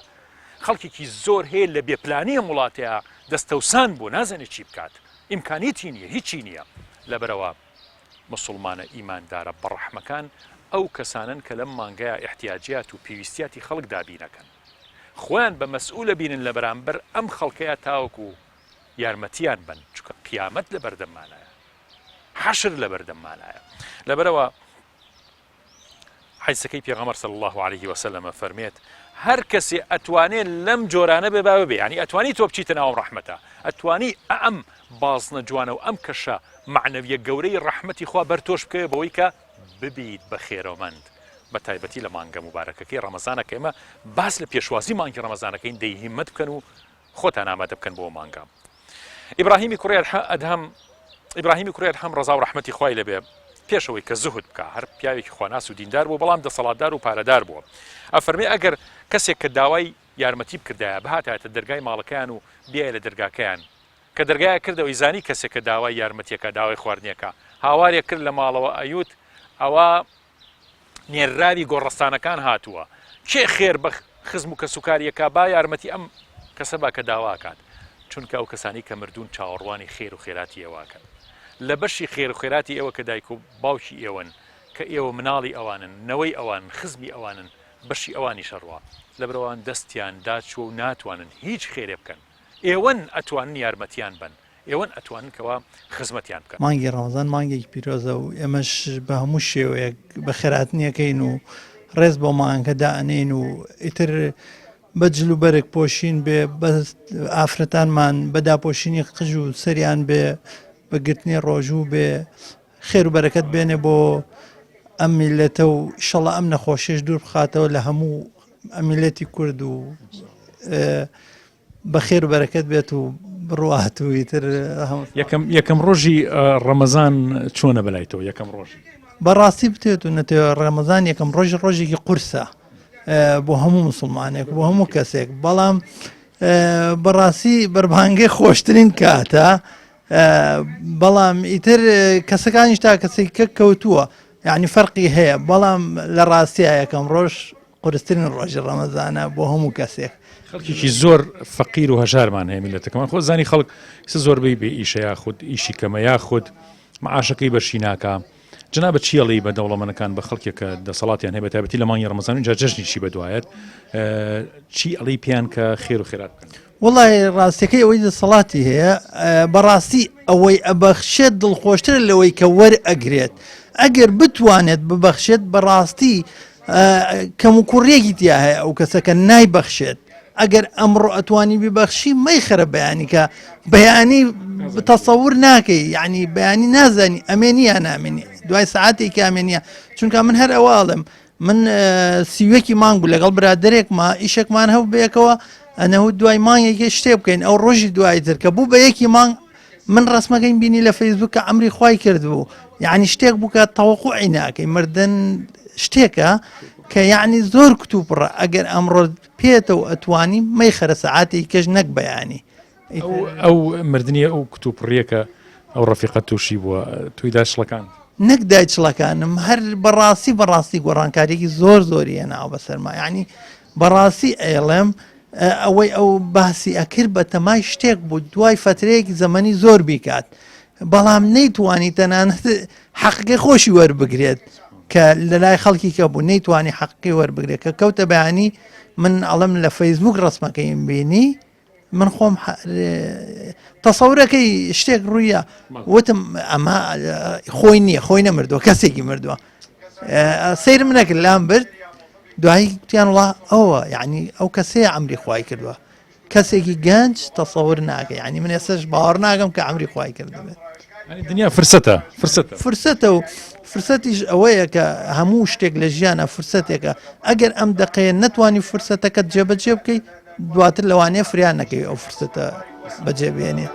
خەڵکێکی زۆر هەیە لە بێپلانیە وڵاتەیە دەستەوسان بۆ نازانێت چی بکات ئیمکانیەتی نییە هیچی نییە لەبەرەوە مسلمانە ئیماندارە بەڕەحمەکان ئەو کەسانن کە لەم مانگایە احتیاجات و پێویستیاتی خەڵک دابینەکەن خۆیان بە مەسئولە بینن لە بەرامبەر ئەم خەڵکەیە تاوەکو یارمەتیان بن چونکە قیامەت لە بەردەممانایە حەشر لە بەردەممانایە لەبەرەوە حیسەکەی پێغەمبەر صلی الله عليه وسلم فەرمێت هەر کەسێ ئەتوانێت لەم جۆرانە بێ بێ ینی ئەتوانی تۆ بچیتە ناو ڕەحمەتە ئەتوانی ئەم بازنە جوانە و ئەم کەشە معنەویە گەورەی ڕەحمەتی خوا بەرتۆش بکەوێ بەوەی کە ببیت بە خێرەوەمەند بە تایبەتی لە مانگە مبارەکەکەی ڕەمەزانەکە ئێمە باس لە پێشوازی مانگی ڕەمەزانەکەین دەی هیممەت بکەن و خۆتان ئامادە بکەن بۆ مانگە ئیبراهیمی کوڕی ئەدهەم ڕەزا و ڕەحمەتی خوای لەبێ پێشەوەی کە زوهد بکە هەر پیاوێکی خواناس و دیندار بوو بەڵام دەسەڵاتدار و پارەدار بووە ئەفەرمێ ئەگەر کەسێک کە داوای یارمەتی بکردایە بەهاتایەتە دەرگای ماڵەکەیان و بیایە لە دەرگاکەیان کە دەرگایە کردەوەی زانی کەسێک کە داوای یارمەتیەکە داوای خواردنیەکە هاوارێک کرد لە ماڵەوە ئەیوت ئەوە نێرراوی گۆڕستانەکان هاتووە کێ خێر بە خزم و کە سوکاریەکە با یارمەتی ئەم کەسە با کە داواکات چونکە ئەو کەسانی کە مردوون چاوەڕوانی خێر و خێراتی ئێواکەن لە بەشی خێر و خێراتی ئێوە کە دایک و باوکی ئێوەن کە ئێوە مناڵی ئەوانن نەوەی ئەوان خزمی ئەوانن بەشی ئەوانی شەڕوە لەبەرەوەیان دەستیان داچوە و ناتوانن هیچ خێرێ بکەن ئێوەن ئەتوانن یارمەتیان بن ئێوەن ئەتوانن کەوا خزمەتیان بکەن مانگی ڕەمەزان مانگێکی پیرۆزە و ئێمەش بە هەموو شێوەیەک بە خێراتنیەکەین و ڕێز بۆ مانگە دائنین و ئیتر بەجل و بەرێک پۆشین بێ بە ئافرەتانمان بەداپۆشینی قژ و سەریان بێ بەگرتنی ڕۆژوو بێ خێر و بەرەکەت بێنێ بۆ ئەم میلەتە و ئیشەڵڵا ئەم نەخۆشیش دوور بخاتەوە لە هەموو ئەمیلەتی کورد و بە خێر و بەرەکەت بێت و بڕوات و ئیتر یەکەم ڕۆژی ڕەمەزان چۆنە بەلای تۆ یەکەم ڕۆژی بەڕاستی بتێت و نەتەوە ڕەمەزان یەکەم ڕۆژێکی قورسە بۆ هەموو مسلمانێک بۆ هەموو کەسێک بەڵام بەڕاستی بەربانگەی خۆشترین کاتە بەڵام ئیتر کەسەکانیش تا کەسێک کە کەوتووە یعنی فەرقی هەیە بەڵام لە ڕاستیە یەکەم ڕۆژ قورسترین ڕۆژی ڕەمەزانە بۆ هەموو کەسێک خەڵکێکی زۆر فەقیر و هەژارمان هەیە میلەتەکەمان خۆ زانی خەڵک زۆربەی بێ ئیشە یاخود ئیشی کەمە یاخود معاشەکەی بەشی ناکە جنابەت چیەڵی بە دەوڵەمەندەکان بە خەڵکێکە دەسەڵاتیان هەیە بە تایبەتی لە مانگی ڕەمەزان اینجا جەژنیشی بەدوایەت چی ئەڵی پێیان کە خێر و خێرات بکەن وڵای ڕاستیەکەی ئەوەی دەسەڵاتی هەیە بەڕاستی ئەوەی ئەبەخشێت دڵخۆشتر لەوەی کە وەرئەگرێت ئەگەر بتوانێت ببەخشێت بەڕاستی کەم و کوڕێکی تیا هەیە ئەو کەسەکە نایبەخشێت ئەگەر ئەمڕۆ ئەتوانی ببەخشی مەیخرە بەیانیکە بەیانی تەسەور ناکەی یعنی بەیانی نازانی ئەمێنیە نامێنی دوای سعاتێکی ئامێنیە چونکە من هەر ئەواڵم من سیوەکی مانگ بوو لەگەڵ برادێکما ئیشێکمان هەبوو بەیەکەوە ئەنەهوت دوای مانگێکی شتێ بکەین ئەو ڕۆژی دوایتر کە بوو بە یەکی مانگ من ڕسمەکەین بینی لە فەیسبوک کە ئەمری خوای کردبوو یعنی شتێک بوو کە تەوەقوعی ناکەی مردن شتێکە کە یعنی زۆر کتوپڕە ئەگەر ئەمڕۆ پێێتەوە ئەتوانی مەیخرە سەعاتی کەش نەک بەیانی ئەو مردنیە ئەو کتوپڕیەکە ئەو ڕەفیقەت تووشی بووە توی داشڵەکان نەک دایچڵەکانم هەر بەڕاستی گۆڕانکاریێکی زۆر زۆریە ناو بەسەرما یعنی بەڕاستی ئێڵێم ئەوەی ئەو باسی ئەکرد بە تەمای شتێک بوو دوای فترەیەکی زەمەنی زۆر بیکات بەڵام نەیتوانی تەنانەت حەقەکەی خۆشی وەربگرێت کە لە لای خەڵکی کە بوو نەیتوانی حەقەکەی وەربگرێت کە کەوتە بەیانی من ئەڵم لە فەیسبوک ڕسمەکەیم بینی من خۆم تەسەورەکەی شتێک ڕوویە وتم ئەمە خۆی نییە خۆی نەمردووە کەسێکی مردووە سەیرم نەکرد لام برد دوایی گوتیان وڵا ئەوە یعنی ئەو کەسەیە ئەمری خوای کردووە کەسێکی گەنج تەسەور ناکە یعنی من ئێستش باوەڕ ناکەم کە ئەمری خوای کردبێت دنیا فرسەتە و فرسەتیش ئەوەیە کە هەموو شتێک لە ژیانە فرسەتێکە ئەگەر ئەم دقەیە نەتوانی فرسەتەکەت جێبەجێ بکەیت دواتر لەوانەیە فریان نەکەی ئەو فرسەتە بەجێبێنێ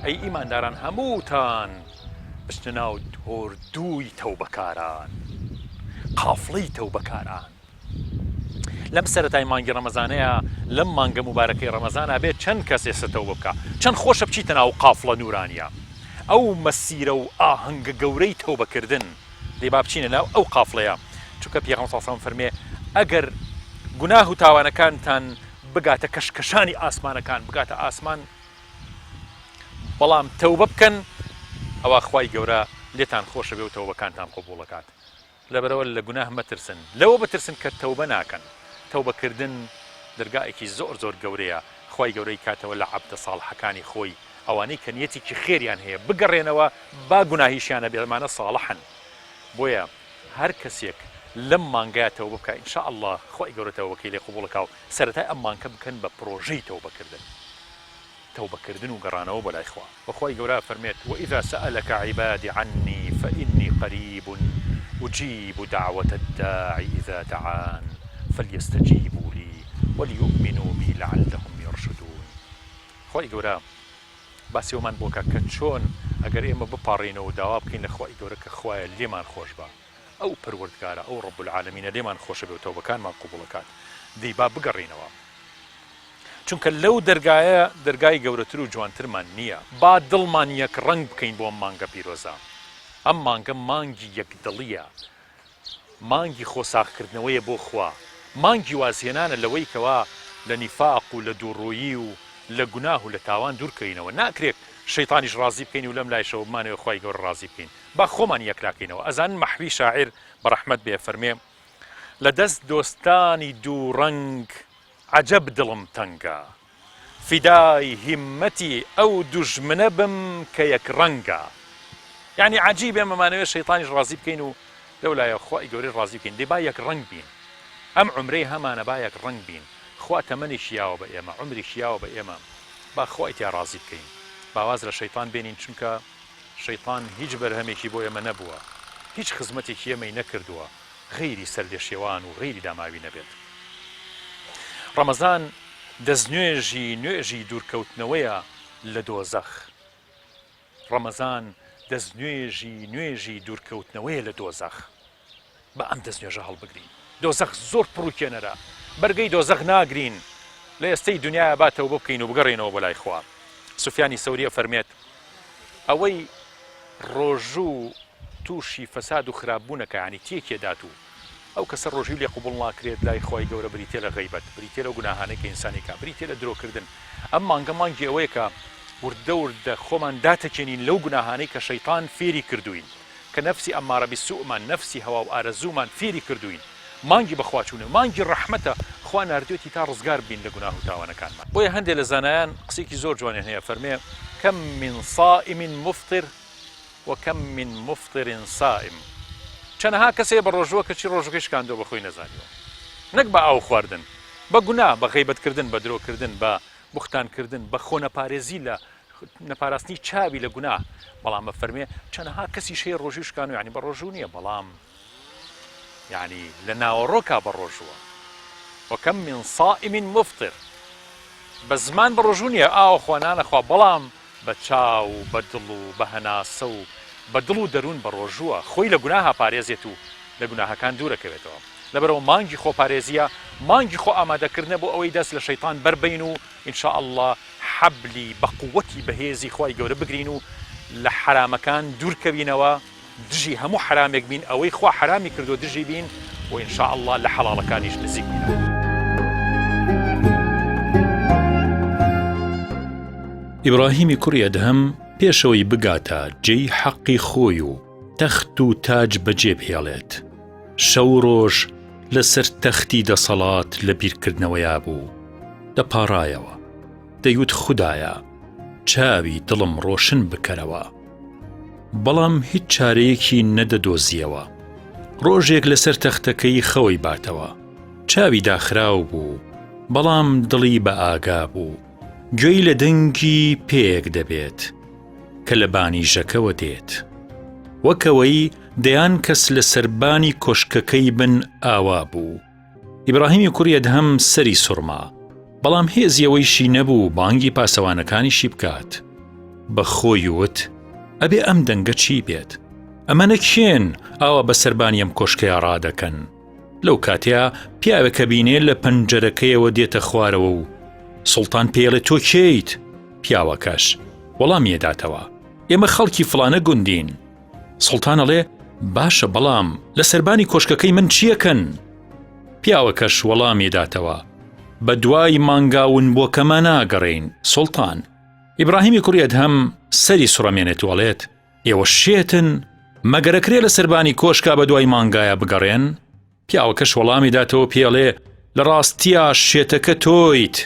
ئەی ئیمانداران هەمووتان بچنە ناو هۆردووی تەوبەکاران قافڵەی تەوبەکاران لەم سەرەتای مانگی ڕەمەزانەیە لەم مانگە مبارەکەی ڕەمەزانە بێت چەند کەس ئێستا تەوبە بکە چەند خۆشە بچیتە ناو قافڵە نورانیە ئەو مەسیرە و ئاهەنگە گەورەی تەوبەکردن دەی با بچینە ناو ئەو قافڵەیە چونکە پێغەمبەر صلی الله علیه و سلم فەرمێ ئەگەر گوناه و تاوانەکانتان بگاتە کەشکەشانی ئاسمانەکان بگاتە ئاسمان بەڵام تەوبە بکەن ئەوە خوای گەورە لێتان خۆشە بێ و تەوبەکانتان قبوڵەکات لەبەرەوە لە گوناه مەترسن لەوە بترسن کە تەوبە ناکەن تەوبەکردن دەرگایەکی زۆر گەورەیە خوای گەورەی کاتەوە لە عەبدە ساڵحەکانی خۆی ئەوانەی کە نیەتێکی خێریان هەیە بگەڕێنەوە با گوناهیشیانە بێمانە ساڵحن بۆیە هەر کەسێک لەم مانگایە تەوبە بکە ئینشاء الله خوای گەورە تەوبەکەی لێ قبوڵەکا و سەرەتای ئەم مانگە بکەن بە پرۆژەی تەوبەکردن و گەڕانەوە بەلای خوا وخوای گەورە فەرمێت وإذا سألك عبادي عني فإني قريب أجيب دعوة الداع إذا دعان فليستجيبوا لي وليؤمنوا بي لعلهم يرشدون خوای گەورە باسی ئەومان بۆکە کە چۆن ئەگەر ئێمە بپاڕێنەوە و داوا بکەین لە خوای گەورە کە خوایە لێمان خۆش بە ئەو پەروەردگارە ئەو ڕەب العالەمینە لێمان خۆشە بێ و تەوبەکانمان قبوڵەکات دەی با بگەڕێنەوە چونکە لەو دەرگایە دەرگای گەورەتر و جوانترمان نییە با دڵمان یەک ڕەنگ بکەین بۆ ئەم مانگە پیرۆزە ئەم مانگە مانگی یەکدڵیە مانگی خۆساغکردنەوەیە بۆ خوا مانگی وازهێنانە لەوەی کەوا لە نیفاق و لە دووڕۆیی و لە گوناه و لە تاوان دوورکەینەوە ناکرێت شەیطانیش ڕازی بکەین و لەم لایشەوە بمانەوە خوای گەورە ڕازی بکەین با خۆمان یەکراکەینەوە ئەزان مەحوی شاعیر بەڕەحمەت بێ فەرمێ لە دەست دۆستانی دوو ڕەنگ عجب دڵم تەنگە فیدای هیممەتی ئەو دوژمنە بم کە یەک ڕەنگە یعنی عجیبێ مەمانەوێت شەیطانیش ڕازی بکەین و لەو لایە خوای گەورەی ڕازی بکەین دێ با یەک ڕەنگ بین ئەم عمرەی هەمانە با یەک ڕەنگ بین خوا تەمەنیش یاوە بە ئێمە عمریش یاوە بە ئێمە با خوای تیا ڕازی بکەین باواز لە شەیطان بێنین چونکە شەیطان هیچ بەرهەمێکی بۆ ئێمە نەبووە هیچ خزمەتێکی ئێمەی نەکردووە غەیری سەرلێشێوان و غەیری داماوی نەبێت ڕەمەزان نوێژی دوورکەوتنەوەیە لە دۆزەخ ڕەمەزان نوێژی دوورکەوتنەوەیە لە دۆزەخ بە ئەم دەستنوێژە هەڵبگرین دۆزەخ زۆر پڕوکێنەرە بەرگەی دۆزەخ ناگرین لە ئێستەی دنیاە با تەوبە بکەین و بگەڕێنەوە بەلای خوا سوفیانی سەوریە فەرمێت ئەوەی ڕۆژوو تووشی فەساد و خراپبوونەکە ینی تێکێدات و ئەو کەسە ڕۆژی لێ قبوڵ ناکرێت لای خۆی گەورە بریتێ لە غەیبەت بریتێ لە گوناهانەی کە ئینسانێکا بریتێ لە درۆکردن ئەم مانگە مانگی ئەوەیە کە وردە خۆمان داتەکێنین لەو گوناهانەی کە شەیطان فێری کردوین کە نەفسی ئەمارە بیسوءمان نەفسی هەوا و ئارەزوومان فێری کردوین مانگی بەخواچوونە مانگی ڕەحمەتە خوا خوا نردوێتی تا ڕزگار بین لە گوناه و تاوانەکانمان. بۆیە هەندێک لە زانایان قسێکی زۆر جوانیان هەیە، فەرمێ کەم من صائم مفطر وەکەم من مفطر صائم. چەندەها کەسێ بە ڕۆژوە کەچی ڕۆژەکەی شکاندۆ بەخۆی نەزانیوە، نەک بە ئاو خواردن، بە گونا، بە غیبەتکردن، بە درۆکردن، بە بوختانکردن، بە خۆ نەپارێزی لە نەپاراستنی چاوی لە گونا. بەڵام بە فەرمێ چەندەها کەسی شەیە ڕۆژی شکان و یعنی بە ڕۆژوو نییە، بەڵام یعنی لە ناوەڕۆکا بە ڕۆژووە. وەکەم من صائم مفطر، بە زمان بە ڕۆژوو نییە ئاو خوانانەخوا، بەڵام بە چاو و بە دڵ و بە هەناسە و بە دڵ و دەروون بە ڕۆژووە، خۆی لە گوناها پارێزێت و لە گوناهەکان دوورەکەوێتەوە. لەبەرەوە مانگی خۆپارێزیە، مانگی خۆ ئامادەکردنە بۆ ئەوەی دەست لە شەیطان بەربەین و ئینشاء الله حەبلی بە قووەتی بەهێزی خوای گەورە بگرین و لە حرامەکان دوورکەوینەوە، دژی هەموو حرامێک بین، ئەوەی خوا حرامی کردو دژی بین و ئینشاء الله لە حەڵاڵەکانیش نزیک بین. ئیبراهیمی کوڕی ئەدهەم پێشەوەی بگاتە جێی حەقی خۆی و تەخت و تاج بەجێ بهێڵێت، شەو ڕۆژ لەسەر تەختی دەسەڵات لە بیرکردنەوەیا بوو، دەپاڕایەوە، دەیوت خودایە چاوی دڵم ڕۆشن بکەرەوە، بەڵام هیچ چارەیەکی نەدەدۆزیەوە. ڕۆژێک لەسەر تەختەکەی خەوەی باتەوە، چاوی داخراو بوو، بەڵام دڵی بە ئاگا بوو، گوێی لە دەنگی پێیەک دەبێت کە لە بانیژەکەوە دێت، وەکەوەی دەیان کەس لە سەربانی کۆشکەکەی بن ئاوا بوو. ئیبراهیمی کوڕی ئەدهەم سەری سوڕما، بەڵام هێزیەوەیشی نەبوو بانگی پاسەوانەکانیشی بکات. بە خۆی وت ئەبێ ئەم دەنگە چی بێت؟ ئەمەنە کێن ئاوا بە سەربانی ئەم کۆشکەیە ڕادەکەن؟ لەو کاتەیە پیاوێکە بینێ لە پەنجەرەکەیەوە دێتە خوارەوە و سوڵتان پێڵێ تۆ کێیت؟ پیاوەکەش وەڵامی ئێداتەوە ئێمە خەڵکی فڵانە گوندین. سوڵتان ئەڵێ باشە، بەڵام لە سەربانی کۆشکەکەی من چیەکەن؟ پیاوەکەش وەڵامی ئێداتەوە بە دوای مانگاون بۆ کەمە ناگەڕین سوڵتان. ئیبراهیمی کوڕی ئەدهەم سەری سوڕەمێنێت و ئەڵێت ئێوە شێتن، مەگەرەکرێ لە سەربانی کۆشکا بە دوای مانگایە بگەڕێن؟ پیاوەکەش وەڵامی داتەوە پێڵێ لە ڕاستیە شێتەکە تۆیت،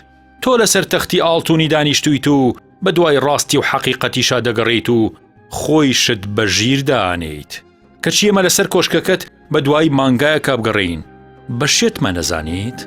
تۆ لەسەر تەختی ئاڵتوونی دانیشتویت و بە دوای ڕاستی و حەقیقەتیشا دەگەڕیت و خۆیشت بە ژیر دانیت، کەچی ئێمە لەسەر کۆشکەکەت بە دوای مانگایە کابگەڕین، بە شێتمە نەزانیت؟